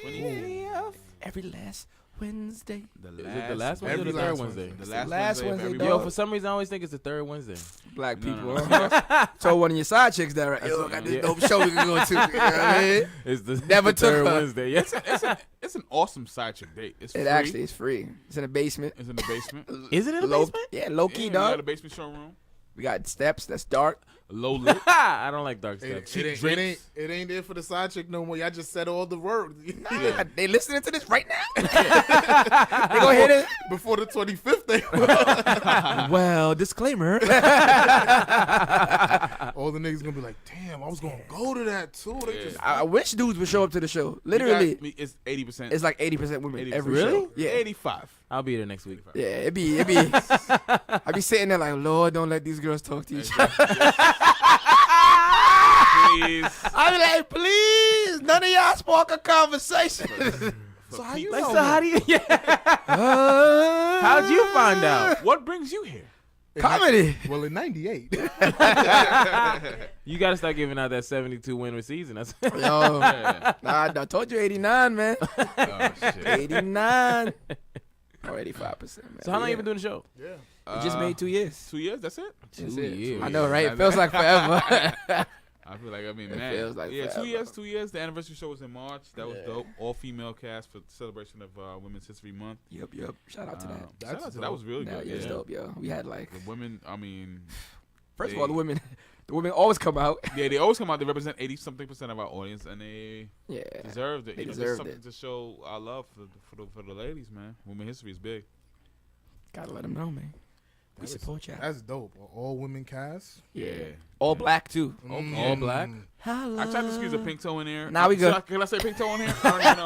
25th. Every last Wednesday. Is it the last Wednesday or the Every third last Wednesday? The last last Wednesday, Wednesday of every dog. Yo, month. for some reason, I always think it's the third Wednesday. Black No, people. no, Told one of your side chicks that, right? Yo, got this Yeah. dope show we can go to. You know what I mean? It's the Never the third took her. Wednesday. Yes. It's an awesome side chick date. It's It free. actually is free. It's in the basement. It's in the basement. Is it in the Low, basement? yeah, low key, Yeah, we got a dog. basement showroom. We got steps that's dark. Low lit. I don't like dark It, stuff. it ain't there for the side chick no more. Y'all just said all the words. Nah, they listening to this right now. They gonna hear it. Before the 25th, they Well, disclaimer. all the niggas gonna be like, damn, I was gonna go to that too. They just I wish dudes would show up to the show. Literally, It's 80%. it's like 80% women 80%. every Really? show. Yeah, 85. I'll be there next week. yeah. It be. I be sitting there like, Lord, don't let these girls talk to each other. Please. I be like, please, none of y'all spark a conversation. So how you Like, know? so how do you? Yeah. How'd you find out? What brings you here? Comedy. Well, in '98, You got to start giving out that 72 winner season. That's Yo, Yeah. nah, I told you 89, man. Oh, shit. 89. Or 85%, man. so how long you been doing the show? yeah. We just made 2 years. 2 years? That's it? That's 2 it. years. I know, right? It feels like forever. I feel like I've been It mad. feels like yeah, forever. 2 years. 2 years. The anniversary show was in March. That was Yeah. dope. All female cast for the celebration of Women's History Month. Yep. Shout out to that. Shout out to dope. that was really That good. was Yeah. dope, yo. We had like, The women. I mean, first of all, the women always come out. yeah, they always come out. They represent 80-something% of our audience, and they Yeah. deserved it. They You know, just deserved something it. to show our love for the ladies, man. Women history is big. Gotta let them know, man. We support y'all. That's dope. All women cast. Yeah. All black too. All black? I tried to squeeze a pink toe in there. Nah, we good. Can I say pink toe in here? I don't even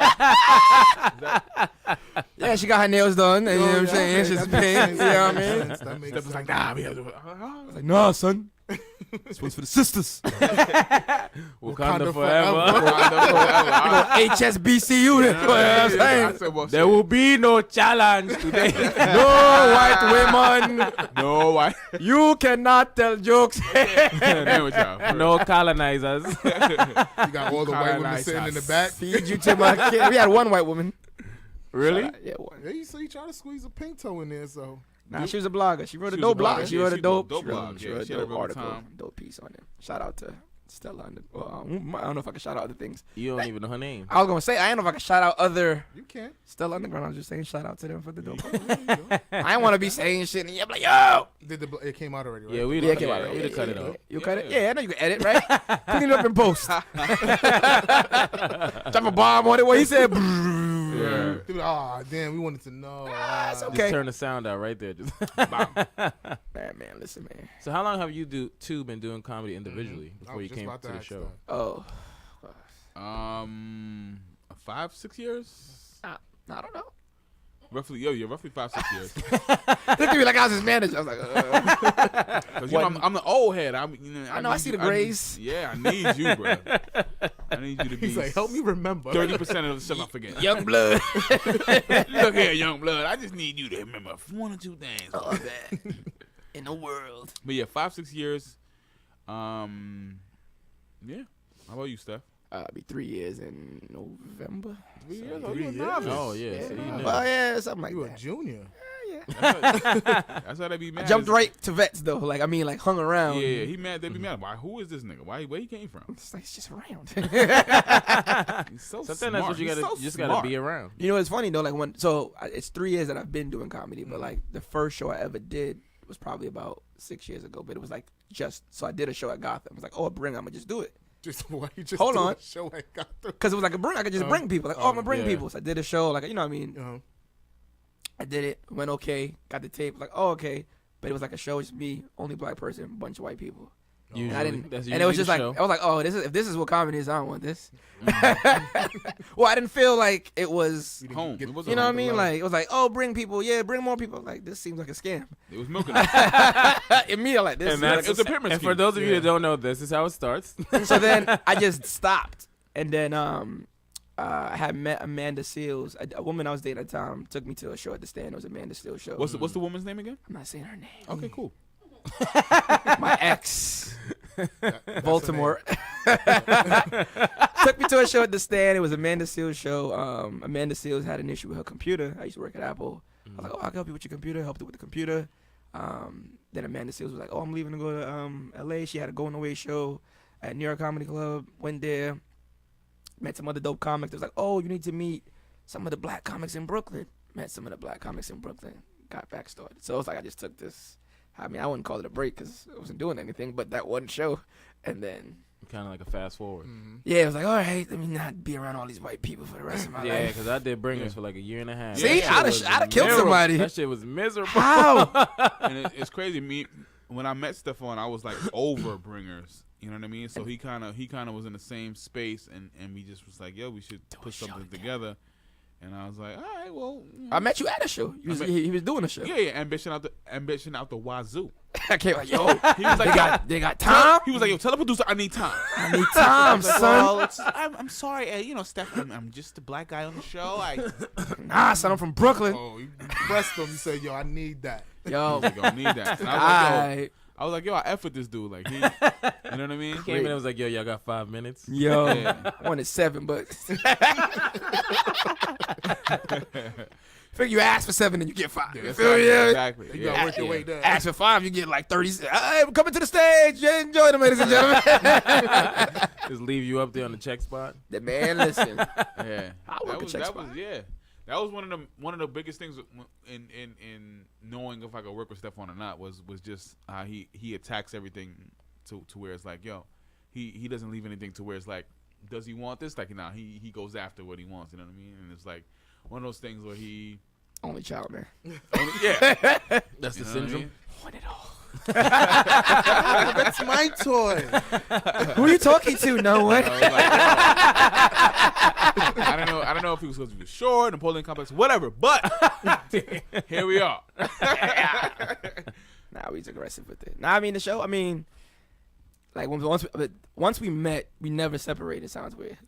know. Yeah, she got her nails done. And, you know what I'm saying? Okay, She's that pink. makes You know what I sense. mean? That makes Steph was like, sense. nah, we have to. Like, nah, son. This one's for the sisters. Wakanda forever. forever. HSBCU. You know what I'm saying? There will be no challenge today. No white women. No, why? You cannot tell jokes. No colonizers. You got all the white women Colonize sitting in the us. back. Feed you to my kid. We had one white woman. Really? Yeah, one. Yeah, you see, you try to squeeze a pink toe in there, so Nah, she was a blogger. She wrote a She was dope a blogger. blog. She Yeah, wrote she a dope, dope she wrote- blog. she Yeah, wrote a she had a dope real good article, time. dope piece on it. Shout out to Stella. Well, I don't know if I can shout out other things. You don't even know her name. I was gonna say I don't know if I can shout out other you can't. Stella Underground. I was just saying shout out to them for the dope. There you go. I ain't want to be saying shit and you're like, yo. It came out already, right? Yeah, we'd Yeah, came out. we'd have cut it out. You cut it? Yeah. Yeah, I know you can edit, right? Clean it up in post. Drop a bomb on it. What he said? Yeah. Ah, damn, we wanted to know. It's Just okay. turn the sound out right there. Just Man, listen, man. So how long have you two been doing comedy individually I before was you just came about to the ask show? that. Oh, 5-6 years, I don't know. roughly. Yo, you're roughly 5-6 years. Look at me like I was his manager. I was like, 'Cause, you know, I'm the old head. I know, I see the grays. Yeah, I need you, bro. I need you to be. He's like, help me remember. 30% of the stuff I forget. young blood. Look here, young blood. I just need you to remember one or two things. All that in the world. But yeah, 5-6 years. Yeah. How about you, Steph? It'll be 3 years in November. 3 years. Oh, you a years. novice. Oh yeah, so you know. Well, yeah, something like You a that. junior. That's how they be mad. I jumped It's- right to vets though. Like hung around. Yeah, he mad. They be mad. Why? Who is this nigga? Where he came from? It's like it's just around. He's so Sometimes smart. that's what you He's gotta. so You just smart. gotta be around. You know, it's funny though. Like it's 3 years that I've been doing comedy, but like the first show I ever did was probably about 6 years ago. But it was like so I did a show at Gotham. I was like, oh, I'm gonna just do it. Just why you just Hold do on. a show and got through? Because it was like I could just bring people. Like, I'm gonna bring yeah. people. So I did a show. Like, you know what I mean? Uh-huh. I did it. Went okay. Got the tape. Like, oh, okay. But it was like a show. Just me, only black person, bunch of white people. Usually, And I didn't. that's And it was usually just the like show. I was like, oh, if this is what comedy is, I don't want this. Well, I didn't feel like it was. Home. get- It was You know what I home. mean? Like it was like, oh, bring people. Yeah, bring more people. Like this seems like a scam. It was milking it. Immediately like this. And that's It's a pyramid And for scheme. those of you Yeah. that don't know, this is how it starts. So then I just stopped, and then I had met Amanda Seals, a woman I was dating at the time, took me to a show at the Stand. It was Amanda Seals show. What's the woman's name again? I'm not saying her name. Okay, cool. My ex, Baltimore, took me to a show at the Stand. It was Amanda Seals' show. Amanda Seals had an issue with her computer. I used to work at Apple. I was like, oh, I can help you with your computer. Helped her with the computer. Then Amanda Seals was like, oh, I'm leaving to go to LA. She had a going away show at New York Comedy Club. Went there, met some other dope comics. They was like, oh, you need to meet some of the black comics in Brooklyn. Met some of the black comics in Brooklyn. Got back started. So it was like I just took this. I mean, I wouldn't call it a break because I wasn't doing anything, but that one show. And then, Kind of like a fast forward. yeah, it was like, all right, let me not be around all these white people for the rest of my Yeah, life. because I did Bringers for like a year and a half. See, That I'd shit have was killed miserable. somebody. That shit was miserable. How? And it's crazy. Me, when I met Stephon, I was like over Bringers. You know what I mean? So he kind of was in the same space, and we just was like, yo, we should put something together. And I was like, all right, well. I met you at a show. He was doing a show. Yeah, ambition out the wazoo. I came like, yo, He was like, they got time. He was like, yo, tell the producer I need time. I need time, son. I'm sorry, Steph. I'm just a black guy on the show. Nah, son, I'm from Brooklyn. Oh, you pressed him. You said, "Yo, I need that." Yo, I need that. And I was like, yo, I F with this dude. Like, you know what I mean? Came in and was like, yo, y'all got 5 minutes. yo, Yeah. I wanted 7, but figure you ask for 7 and you get 5. You feel me? Yeah. Exactly. You Yeah. gotta work your way down. Ask for 5, you get like 30. Hey, coming to the stage. Yeah, enjoy it, ladies and gentlemen. Just leave you up there on the check spot. The man, listen. Yeah. I work a check spot. That was one of the biggest things in knowing if I could work with Stephon or not was just he attacks everything to where it's like, yo, he doesn't leave anything to where it's like, does he want this? Like, nah, he goes after what he wants. You know what I mean? And it's like one of those things where he Only child, man. yeah. That's the You know what I syndrome. mean? Want it all. That's my toy. Who are you talking to? No one. I was like, yo. I don't know if he was supposed to be short, Napoleon complex, whatever. But here we are. Nah, he's aggressive with it. Nah, I mean the show. I mean, like once we met, we never separated. Sounds weird.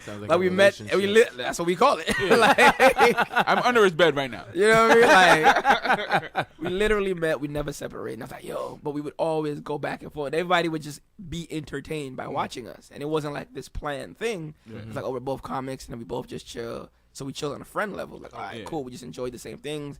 Sounds Like a we met, and relationship. that's what we call it. Like, I'm under his bed right now. you know what I mean? Like, we literally met. We never separated. And I was like, yo, but we would always go back and forth. Everybody would just be entertained by watching us, and it wasn't like this planned thing. It was like, oh, we're both comics, and then we both just chill. So we chill on a friend level. Like, all right, Yeah. cool. We just enjoy the same things.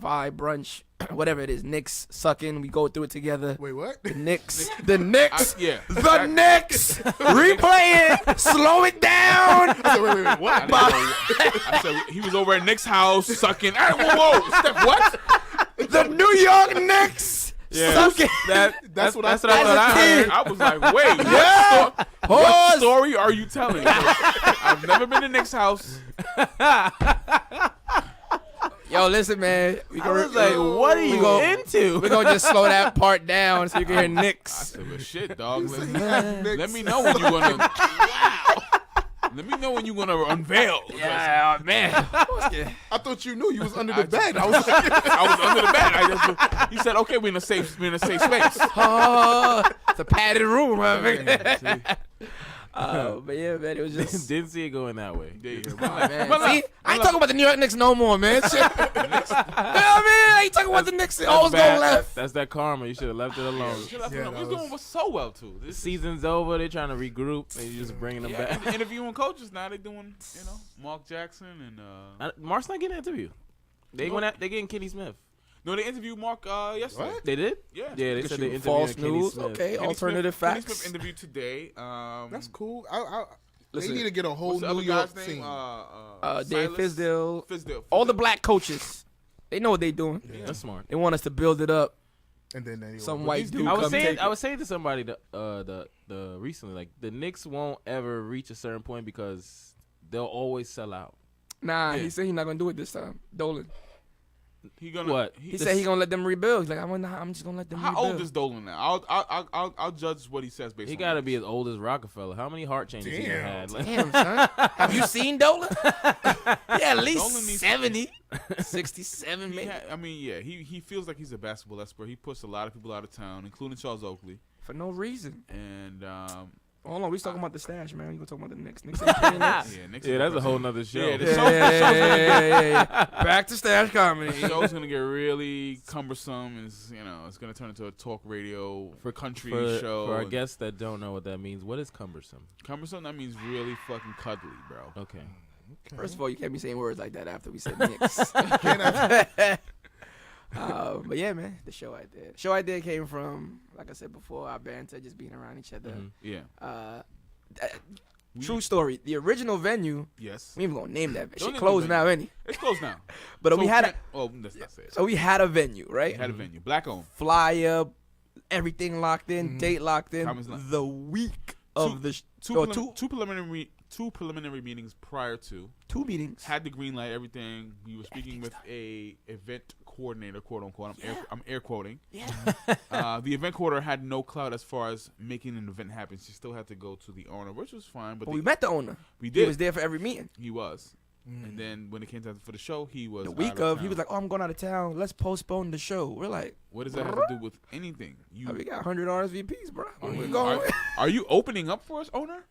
Vibe, brunch, whatever it is. Knicks, sucking. We go through it together. Wait, what? The Knicks. The Knicks. Yeah. The Knicks. Replay it. Slow it down. Wait, what? I said he was over at Nick's house sucking. Hey, whoa, Steph, what? The New York Knicks. Yeah. Sucking. That's what I what I As a thought I heard. kid. I was like, wait, Yeah. what story are you telling? I've never been to Nick's house. Yo, listen, man. We I was like, what are you into? We're going to just slow that part down so you can hear I Knicks. said, well, shit, dog. Knicks. Let me know when you gonna. Let me know when you gonna unveil. Yeah, man. I thought you knew you was under the bed. I was like, I was under the bed. He said, "Okay, we're in a safe space." Oh, it's a padded room. But yeah, man, it was just. Didn't see it going that way. Man. See, I ain't talking about the New York Knicks no more, man. Shit. You know what I mean? I ain't talking about the Knicks. They always go Bad. left. That's that karma. You should have left it alone. We're doing so well too. The season's over. They're trying to regroup, and you just bringing them back. Interviewing coaches now. They doing, Mark Jackson and. Mark's not getting an interview. They getting Kenny Smith. No, they interviewed Mark yesterday. What? They did? Yeah. Yeah, they said they interviewed False Kenny news. Smith. Okay, Kenny alternative Smith, facts. Kenny Smith interviewed today. that's cool. They Listen, need to get a whole What's the New other York guy's scene. name? Dave Silas? Fisdale. Fisdale. All the black coaches, they know what they doing. That's smart. They want us to build it up. And then they Some all- white dude. I was come saying, take I it. was saying to somebody the recently, like the Knicks won't ever reach a certain point because they'll always sell out. Nah, Yeah. he said he's not gonna do it this time. Dolan. He gonna What? He said he gonna let them rebuild. He's like, I'm just gonna let them How rebuild. old is Dolan now? I'll judge what he says based He on got to this. be as old as Rockefeller. How many heart changes he done Damn. had? Like, Damn, son. Have you seen Dolan? Yeah, at least Dolan needs- 70, 67 He maybe. I mean, yeah, he feels like he's a basketball expert. He puts a lot of people out of town, including Charles Oakley. For no reason. And Hold on, we talking about the stash, man. You gonna talk about the Knicks? Knicks ain't playing Knicks. yeah, Knicks yeah, are that's a depressing. whole nother show. Yeah, the Yeah, yeah. Back to stash comedy. The show's gonna get really cumbersome. It's gonna turn into a talk radio country show. For our And guests that don't know what that means, what is cumbersome? cumbersome, that means really fucking cuddly, bro. Okay. First of all, you can't be saying words like that after we said Knicks. But yeah, man, the show I did. Show I did came from, like I said before, our banter, just being around each other. Mhm. Yeah. True story. The original venue, Yes. we ain't even gonna name that. Don't Shit name closed the now, venue. any. It's closed now. But we had let's not say it. so we had a venue, right? We had a venue. Black owned. Flyer, everything locked in, date locked in. Time is locked. The week of the Two preliminary meetings prior to. two meetings. Had the green light, everything. We were speaking with a event coordinator, quote unquote. I'm air quoting. Yeah. The event coordinator had no clout as far as making an event happen. She still had to go to the owner, which was fine. But But we met the owner. we He did. was there for every meeting. He was. And then when it came time for the show, he was The week out of, he town. was like, "Oh, I'm going out of town. Let's postpone the show." We're like, "What does that have to do with anything? You "Oh, we got 100 RSVPs, bro. are, Where we you, going? are you opening up for us, owner?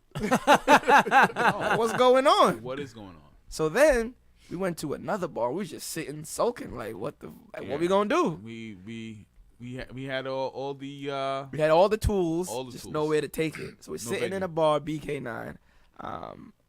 What's going on?" What is going on? So then we went to another bar. We was just sitting sulking, like, what Yeah. what we gonna do? We had all the We had all the tools, All the just tools. nowhere to take it. So we're sitting venue. in a bar, BK9.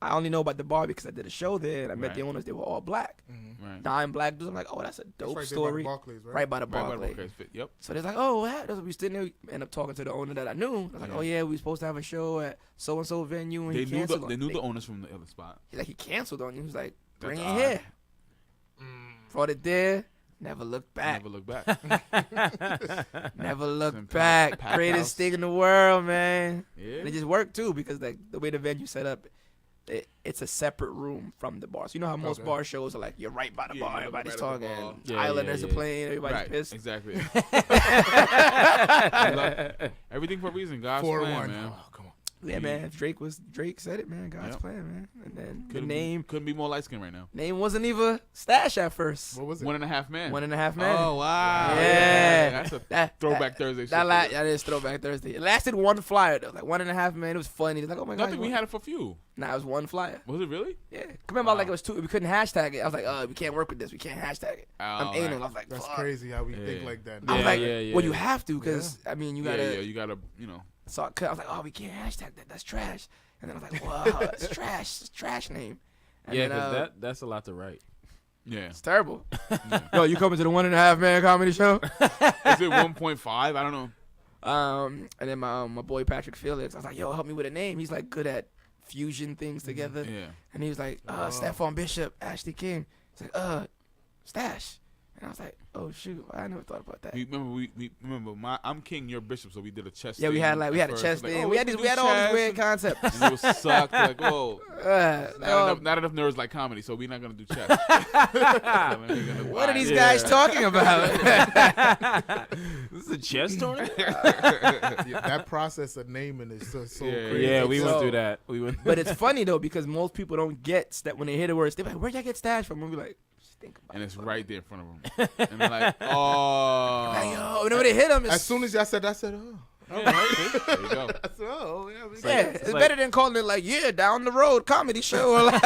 I only know about the bar because I did a show there and I met Right. the owners. They were all black. right. 9 black dudes. I'm like, oh, that's a That's dope right there by the story. Barclays, right? Right by the Right, bar. right, okay, fit. Yep. So they're like, oh, what? We sitting there. We end up talking to the owner that I knew. I was like, Yeah. oh, yeah, we supposed to have a show at so-and-so venue. And They he knew canceled. the owners from the other spot. He's like, he canceled on you. He was like, bring That's it odd. here. Brought it there. Never looked back. Never look back. Never looked Some back. packed Greatest house. thing in the world, man. Yeah. And it just worked too because like the way the venue set up, it's a separate room from the bar. So you know how most Okay. bar shows are like you're right by the Yeah, bar, you're everybody's right at the talking, bar. Yeah, Islanders yeah, are yeah. playing, everybody's Right. pissed. Exactly. Everything for a reason. God's 4-1. plan, man. Oh, come on. Yeah, man. Drake said it, man. God's Yep. plan, man. And then Couldn't the name couldn't be more light skinned right now. wasn't even Stash at first. What was it? 1.5 man. 1.5 men. Oh wow. Yeah. That's a That- throwback Thursday. That is Throwback Thursday. It lasted one flyer though, like 1.5 men. It was funny. It was like, oh my god. Nothing. We had it for few. Nah, it was one flyer. Was it really? Yeah. Remember, like it was two. We couldn't hashtag it. I was like, we can't work with this. We can't hashtag it. I'm Oh, anal. right. I was like, That's fuck. crazy how we Yeah. think like that. I was Yeah, like, yeah, well, you yeah. have to because I mean, you gotta. Yeah, you gotta, you know. So I was like, oh, we can't hashtag that. That's trash. And then I was like, wow, it's trash. It's a trash name. And Yeah, then, because that's a lot to write. Yeah. it's terrible. Yo, you coming to the 1.5 man comedy show? Is it 1.5? I don't know. And then my boy Patrick Felix, I was like, yo, help me with a name. He's like good at fusion things together. Yeah. And he was like, Stephon Bishop Ashley King. He's like, Stash. And I was like, oh shoot, I never thought about that. We remember I'm king, you're bishop, so we did a chess. Yeah, we thing had a at chest first. thing. Like, oh, we had all these weird concepts. And it was sucked. Like, whoa, Uh, not enough nerds like comedy, so we're not gonna do chess. what are these guys talking about? This is a chess tournament? Yeah, that process of naming is so Yeah. crazy. Yeah, we So- went through that. We went. But it's funny though because most people don't get that when they hear the words. They're like, "Where'd y'all get Stash from?" And we like, just think about And it. it's right there in front of them. And they're like, oh. Like, yo, whenever they hit them, it's, As soon as y'all said that, I said, oh. There you go. I said, oh, yeah. We yeah, it's it's like- better than calling it like, yeah, down the road comedy show. Or like,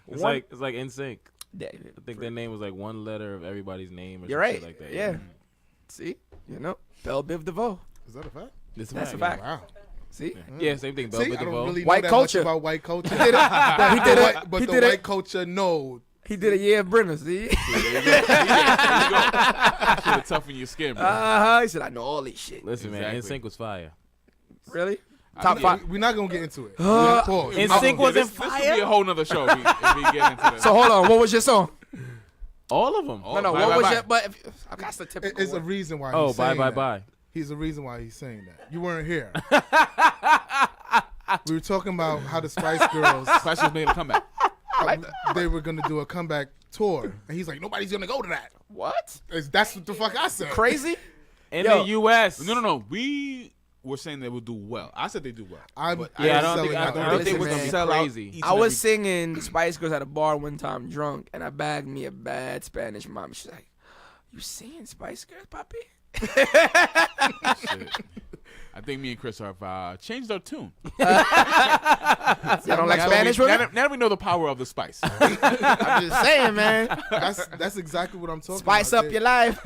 It's One- like in sync. Yeah, I think their name was like one letter of everybody's name or You're some right. shit like that. Yeah. See, you know, Belle Biv DeVoe. Is that a fact? That's That's a fact. Wow. See, Yeah, same thing. Bell See, Biv I don't DeVoe. really know White that culture. much about white culture. he did it. But he did it. But He the did white it. culture, no. He did a year of Brenner. See, There you go. Should have toughened your skin, bro. he said, I know all this shit. Listen, man, Exactly. In Sync was fire. Really? I Top mean, five. We're not going to get into it. Uh, Pause. In Oh, Sync yeah, wasn't this could be fire. a whole nother show if we get into that. So hold on, what was your song? All of them. Oh, No, bye, what bye, was bye. your? But I got the typical. It's a one. reason why. Oh, he's bye, saying bye, that. bye. He's the reason why he's saying that. You weren't here. We were talking about how the Spice Girls Spice Girls made a comeback. they were gonna do a comeback tour, and he's like, nobody's gonna go to that. What? That's what the fuck I said. Crazy? In Yo. the U.S. No. We were saying they would do well. I said they do well. I Yeah, I don't think Listen, it was gonna be sell out crazy. each I and was every- singing the Spice Girls at a bar one time drunk, and I bagged me a bad Spanish mom. She's like, "You singing Spice Girls, papi?" Shit. I think me and Chris have changed our tune. Y'all don't like Spanish women? Now we know the power of the spice. I'm just saying, man. That's exactly what I'm talking Spice about. up your life.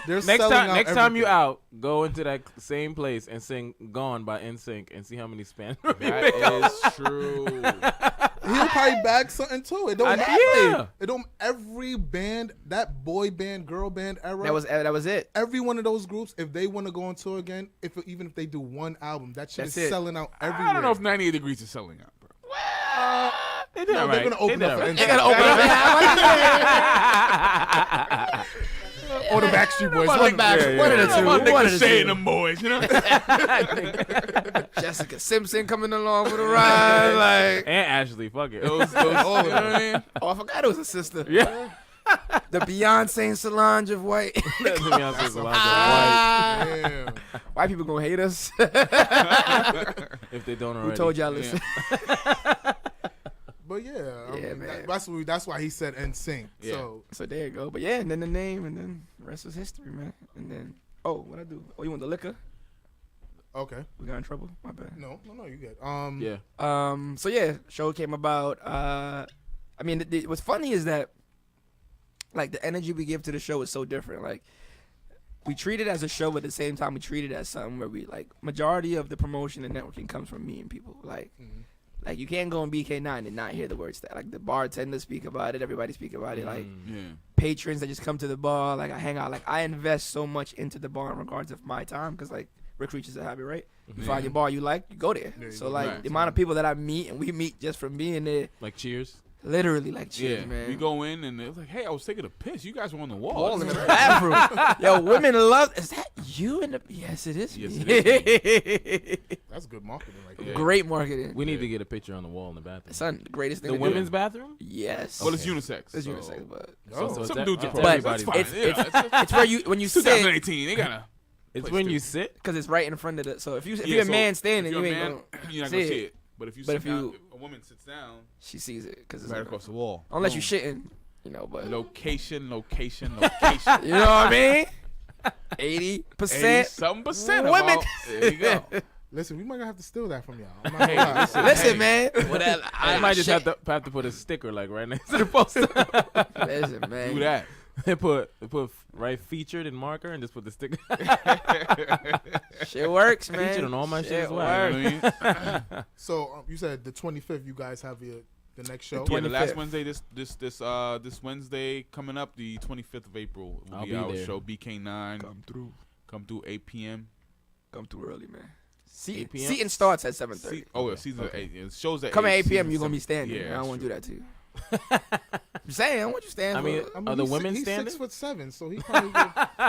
They're Next selling time, out next time you everything. out, go into that same place and sing "Gone" by NSYNC and see how many Spanish. That is true. He'll probably bag something too. It don't matter. Yeah. It don't. Every band, that boy band, girl band era. that was it. every one of those groups. If they want to go on tour again, even if they do one album, that shit That's is it. selling out everywhere. I don't know if 98 Degrees is selling out, bro. They did No, all they're right. gonna open They did up all for right. They gotta open up. Or the Backstreet Boys. One One of the My two. nigga Shay and them boys, you know? Jessica Simpson coming along with a ride. Like, And Ashley, fuck it. Those, you know what I mean? oh, I forgot it was a sister. Yeah. The Beyonce and Solange of white. Beyonce's a lot of Damn. White people gonna hate us. white, if they don't already. Who told y'all listen? But yeah, Yeah, man. That's why he said NSYNC. Yeah. So So there you go. But yeah, and then the name, and then the rest was history, man. And then, what I do? Oh, you want the liquor? okay, We got in trouble. My bad. no, you good. Yeah. So yeah, show came about. I mean, what's funny is that, like, the energy we give to the show is so different. Like, we treat it as a show, but at the same time, we treat it as something where we, like, majority of the promotion and networking comes from me and people. Like, like you can't go on BK9 and not hear the words that, like, the bartender speak about it, everybody speak about it, like, Yeah. patrons that just come to the bar, like, I hang out, like, I invest so much into the bar in regards of my time, because, like, we're creatures of habit, right? You find your bar you like, you go there. Yeah, So, you go. like, Right. the amount of people that I meet, and we meet just from being there, Like Cheers. literally, like, cheers, Yeah. man. We go in and it's like, hey, I was taking a piss. You guys were on the wall. All in the bathroom. Yo, women love. Is that you in the? Yes, it is. Yes, me. that's good marketing right there. Yeah. Great marketing. We need to get a picture on the wall in the bathroom. Son, the greatest thing. The to women's do. bathroom? Yes. Well, it's unisex. It's so- unisex, but So Some it's dudes are it's pro. But That's everybody's. fine. it's- Yeah, it's where you sit 2018. They gotta. It's place when too. you sit. because it's right in front of the. So if Yeah, you're a so man standing, if you you're ain't a man, gonna. you're not see gonna see it. it. But if you But sit if down, you- if a woman sits down, She sees it because it's right across the wall. unless you Boom. shitting, you know. But Location. you know what I mean? 80%. Some percent. Women. There you go. Listen, we might have to steal that from y'all. I'm not gonna lie. Listen, Hey. man. Whatever. I might just have to put a sticker like right next to the poster. Listen, man. Do that. They put right featured in marker and just put the sticker. Shit works, man. Featured on all my shit as well. works. You know what I mean? So you said the 25th, you guys have the next show. Yeah, the last 25th. Wednesday, this Wednesday coming up, the 25th of April, will I'll be be our there. show. BK9. Come through 8 p.m. Come through early, man. 8 p.m.? Seating starts at 7:30. Season 8. It shows at Come at 8 p.m. season You're gonna be 7. standing. Yeah, I don't that's want to true. do that to you. I'm saying, I want you standing. I mean, are the he's women he's standing? 6'7", so he probably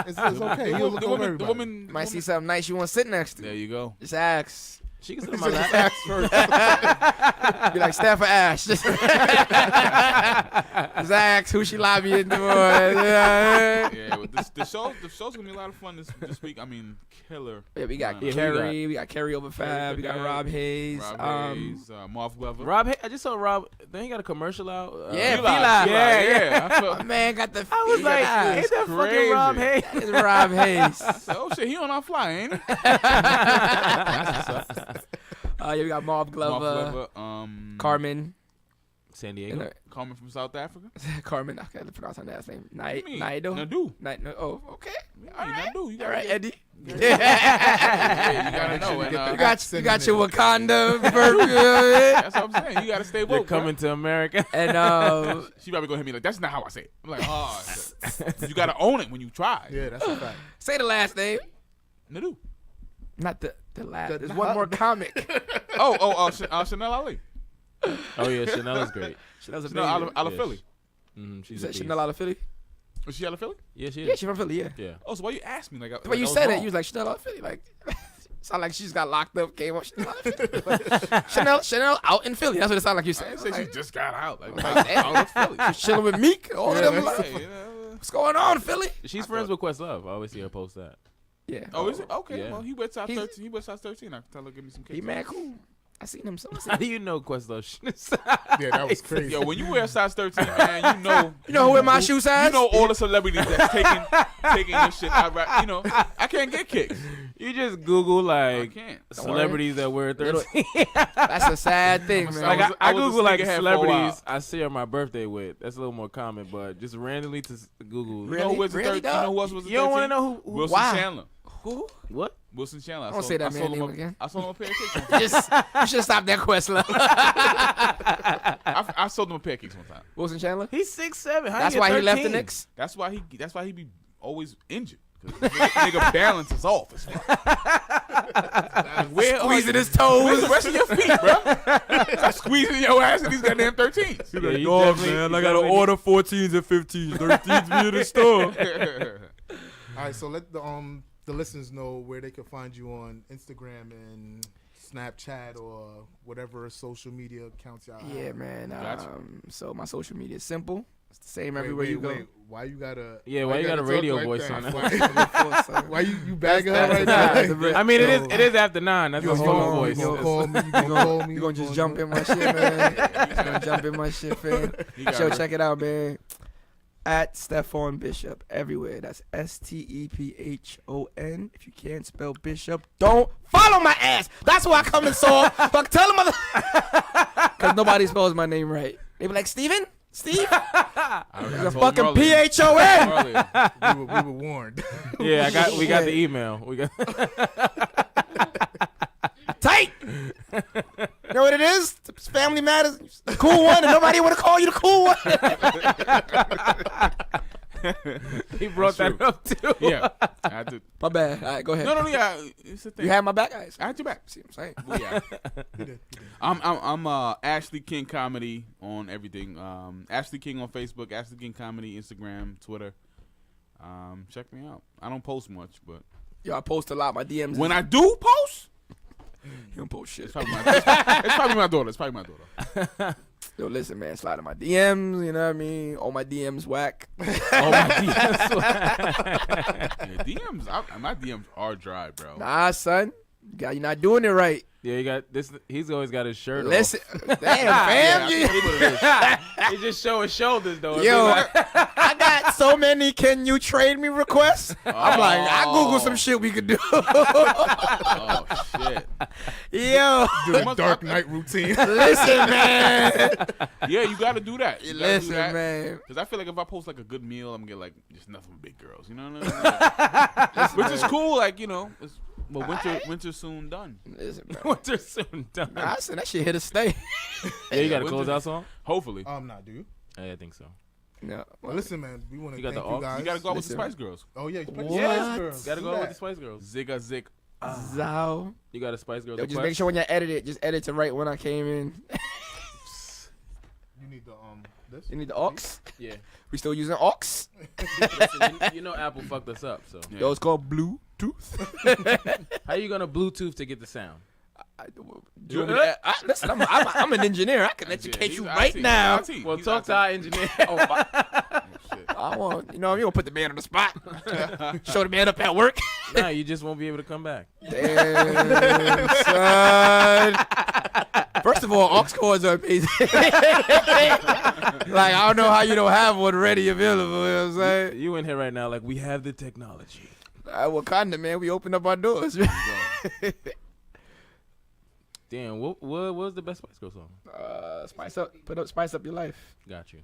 it's okay. He'll look over The everybody. woman, you might see something nice you want to sit next to. There you go. Just ask. She can sit He on my said just lap. ask first. Be like Stephon Ash. Just ask who she lobbying for. Yeah, well, the show's gonna be a lot of fun this week. I mean, killer. Yeah, we got Yeah, who Carrie. We got Carrie over Fab. We got Fab, Rob Hayes. Rob Hayes, Marv Glover. Rob, I just saw Rob. Then he got a commercial out. Yeah, Fila. Fila. Yeah. I My felt, man got the. I was like, Fila. ain't that fucking crazy. Rob Hayes? That is Rob Hayes. I said, oh shit, he on our fly, ain't he? Yeah, we got Marv Glover. Carmen. San Diego. And, Carmen from South Africa. Carmen. I can't pronounce her last name. Naido. Nadu. Oh, okay. All right. Nadu. You All gotta right, get- Eddie. Yeah, you gotta know. And, You got your Wakanda perfume. that's what I'm saying. You gotta stay They're woke. coming to America. And She probably gonna hit me like, that's not how I say it. I'm like, oh, shit. You gotta own it when you try. Yeah, that's a fact. say the last name. Nadu. Not the last. The- There's one more comic. Chanel Ali. Oh yeah, Chanel is great. She does a Chanel out of Yes. Philly. She's Is a that beast. Chanel out of Philly? Was she out of Philly? Yeah, she is. Yeah, she's from Philly. Yeah. Yeah. Oh, so why you asked me? Like, But you I was said it. wrong. You was like Chanel out of Philly. Like, sound like she just got locked up. Came up. Chanel out of Philly. Chanel out in Philly. That's what it sounded like you I said. didn't say Like, she just got out. Like, damn. out of Philly. she's chilling with Meek. All of them. Yeah, Like, you know. what's going on, Philly? She's friends with Questlove. I always see her post that. Yeah. Oh, is it? Okay. Yeah. Well, he went size He's- 13. He went size 13. I can tell her give me some cakes. He mad cool. I seen him. How do you know Questlove? Yeah, that was crazy. Yo, when you wear a size 13, man, you know. You know who in my shoe size? You know all the celebrities that's taking your shit out. Right? You know, I can't get kicks. You just Google I like can't. celebrities that wear 13. That's a sad thing, man. Like was- I I was a Google like sneakerhead for a celebrities while. I share my birthday with. That's a little more common, but just randomly to Google. You know who was the Really, 13? You know who else was the 13? You don't want to know who Wilson Why? Chandler. Who? what? Wilson Chandler. Don't say that sold man him name a- again. I sold him a pair of kicks. Just you should stop that Questlove. I sold him a pair of kicks one time. Wilson Chandler. He's 6'7". That's why he left the Knicks. That's why he be always injured. 'Cause nigga balance is off. As fuck. Where are Squeezing you? his toes. Where's the rest of your feet, bro? Stop squeezing your ass in these goddamn 13s. Yeah, you definitely- 14s and 15s. 13s be in the store. All right, so let the listeners know where they can find you on Instagram and Snapchat or whatever social media accounts y'all have. Yeah, man. Gotcha. So my social media is simple. It's the same Wait, everywhere wait, you go. wait. Why you gotta? Yeah, why you got a talk radio like voice that? on it? Why you bagging her right That's now? the- I mean, Yo. it is after 9. That's You his gonna phone call me? voice. You gonna call me? You gonna call me? You gonna just jump in my shit, man. You gonna jump in my shit, fam. You got Yo, it. check it out, man. At Stephon Bishop everywhere. That's STEPHON. If you can't spell Bishop, don't follow my ass. That's why I come and saw. Fuck, tell them because nobody spells my name right. They be like, Steven? Steve? I The told fucking him earlier. PHON. Earlier. we were warned. Yeah, we got the email. We got. Tight. You know what it is? It's Family Matters. The cool one, and nobody want to call you the cool one. He brought That's that up too. Yeah. I had to. My bad. All right, go ahead. No, yeah. It's the thing. You had my back, guys. I had your back. See what I'm saying? Well, yeah. I'm Ashley King Comedy on everything. Ashley King on Facebook, Ashley King Comedy, Instagram, Twitter. Check me out. I don't post much, but Yo, I post a lot. My DMs. when I do post, You don't post shit. it's probably my daughter. It's probably my daughter. Yo, listen, man. Slide in my DMs. You know what I mean? All my DMs whack. Oh my DMs. Yeah, DMs. My DMs are dry, bro. Nah, son. You're not doing it right. Yeah, you got this. He's always got his shirt Listen. Damn, Yeah, fam. I think what it is. off. He's just showing shoulders though. Yo, I got so many can you trade me requests. I'm like, I Google some shit we could do. Oh shit. Yo, Do the Dark Knight routine. listen, man. Yeah, you got to do that. You gotta do Listen, that. man. Because I feel like if I post like a good meal, I'm gonna get like just nothing but big girls. You know what I mean? Which is cool. Like, you know, but winter's soon done. Listen, man. Winter soon done. Nah, I said that shit here to stay. Yeah, you got a winter- closeout song. Hopefully. Nah, do you? Yeah, I think so. No. Well, listen, man. We want to You got thank the you aux? guys. You gotta go with the Listen. Spice Girls. Oh yeah, you play What? Spice Girls. Gotta Do go that. with the Spice Girls. Zigga zig. Zow. You got a Spice Girls. Yo, just request? make sure when you edit it, just edit to right when I came in. You need the this. You need the aux. Yeah. We still using aux. Listen, you know Apple fucked us up. So Yeah. Yo, it's called Bluetooth. how you gonna Bluetooth to get the sound? Listen, I'm an engineer. I can educate you right now. Well, He's talk to IT. our engineer. Oh, shit. I want, you know, you gonna put the man on the spot. Show the man up at work. Nah, you just won't be able to come back. Damn, son. First of all, aux cords are amazing. Like, I don't know how you don't have one ready available. You know what I'm saying? You in here right now like we have the technology. Wakanda, man, we opened up our doors. Damn, what was the best Spice Girl song? Spice up your life. Got you.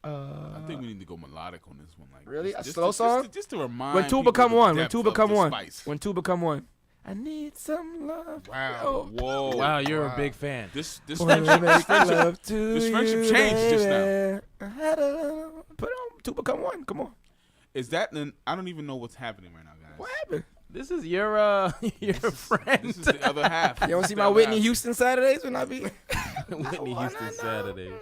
I think we need to go melodic on this one. Like Really? A just slow song? Just to remind When two people become the one. When depth two of become the one. spice. When two become one. I need some love. Wow. Oh. Whoa. Wow, you're Wow. a big fan. This Wanna friendship, make this friendship, love to this friendship you, changed just now. baby. I had a put on two become one. Come on. is that? I don't even know what's happening right now, guys. What happened? This is your friend. This is the other half. You don't see The my other Whitney half. Houston Saturdays when I be Whitney Houston Saturdays.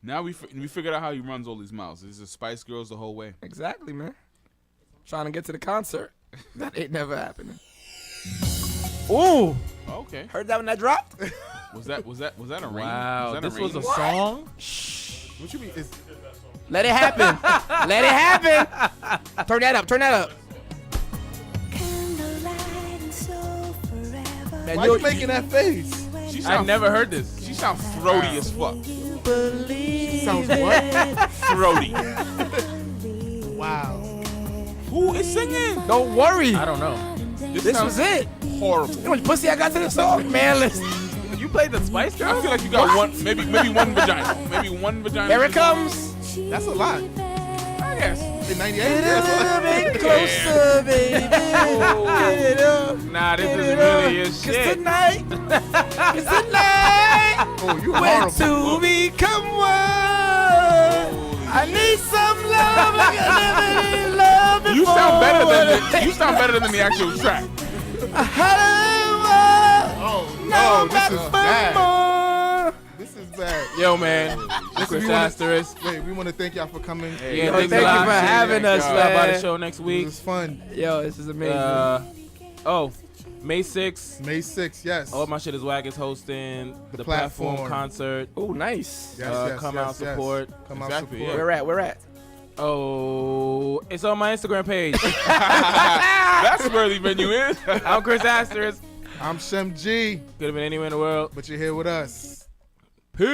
Now we figured out how he runs all these miles. This is Spice Girls the whole way. Exactly, man. Trying to get to the concert. That ain't never happening. Ooh. Okay. Heard that when that dropped? Was that a rain? Wow, Was that this a was rain? a song. What you mean? Is Let it happen. Let it happen. Turn that up. Turn that up. Man, why you making that face? She I sounds, never heard this. She sounds throaty as fuck. Sounds what? Throaty. Wow. Who is singing? Don't worry. I don't know. This sounds was it. horrible. You know how much pussy I got to this song? Man, listen. You played the Spice I Girls? feel like you got one, maybe one vagina. Maybe one vagina. Here it comes. That's a lot. I guess. In 98? Get a That's a little lot. bit closer, baby. Get it up. Nah, this Get is it really up. his 'Cause shit. tonight, it's the night Oh, you when horrible. two become one. I need some love. I got never need love before. You sound better than the actual track. Oh, this is bad. This is bad. Yo, man. This is Asterisk. Wait, we want to thank y'all for coming. Yeah, Yo, thanks thank a lot. you for having us, Stop by the man. show next It week. was fun. Yo, this is amazing. May 6th. May 6th, yes. All My Shit Is Wack is hosting The the platform platform. concert. Oh, nice. Yes, come out, support. Come Exactly, out, support. yeah. Where at? Oh, it's on my Instagram page. That's where the venue is. I'm Chris Asterisk. I'm Shem G, Could have been anywhere in the world. but you're here with us. Peace.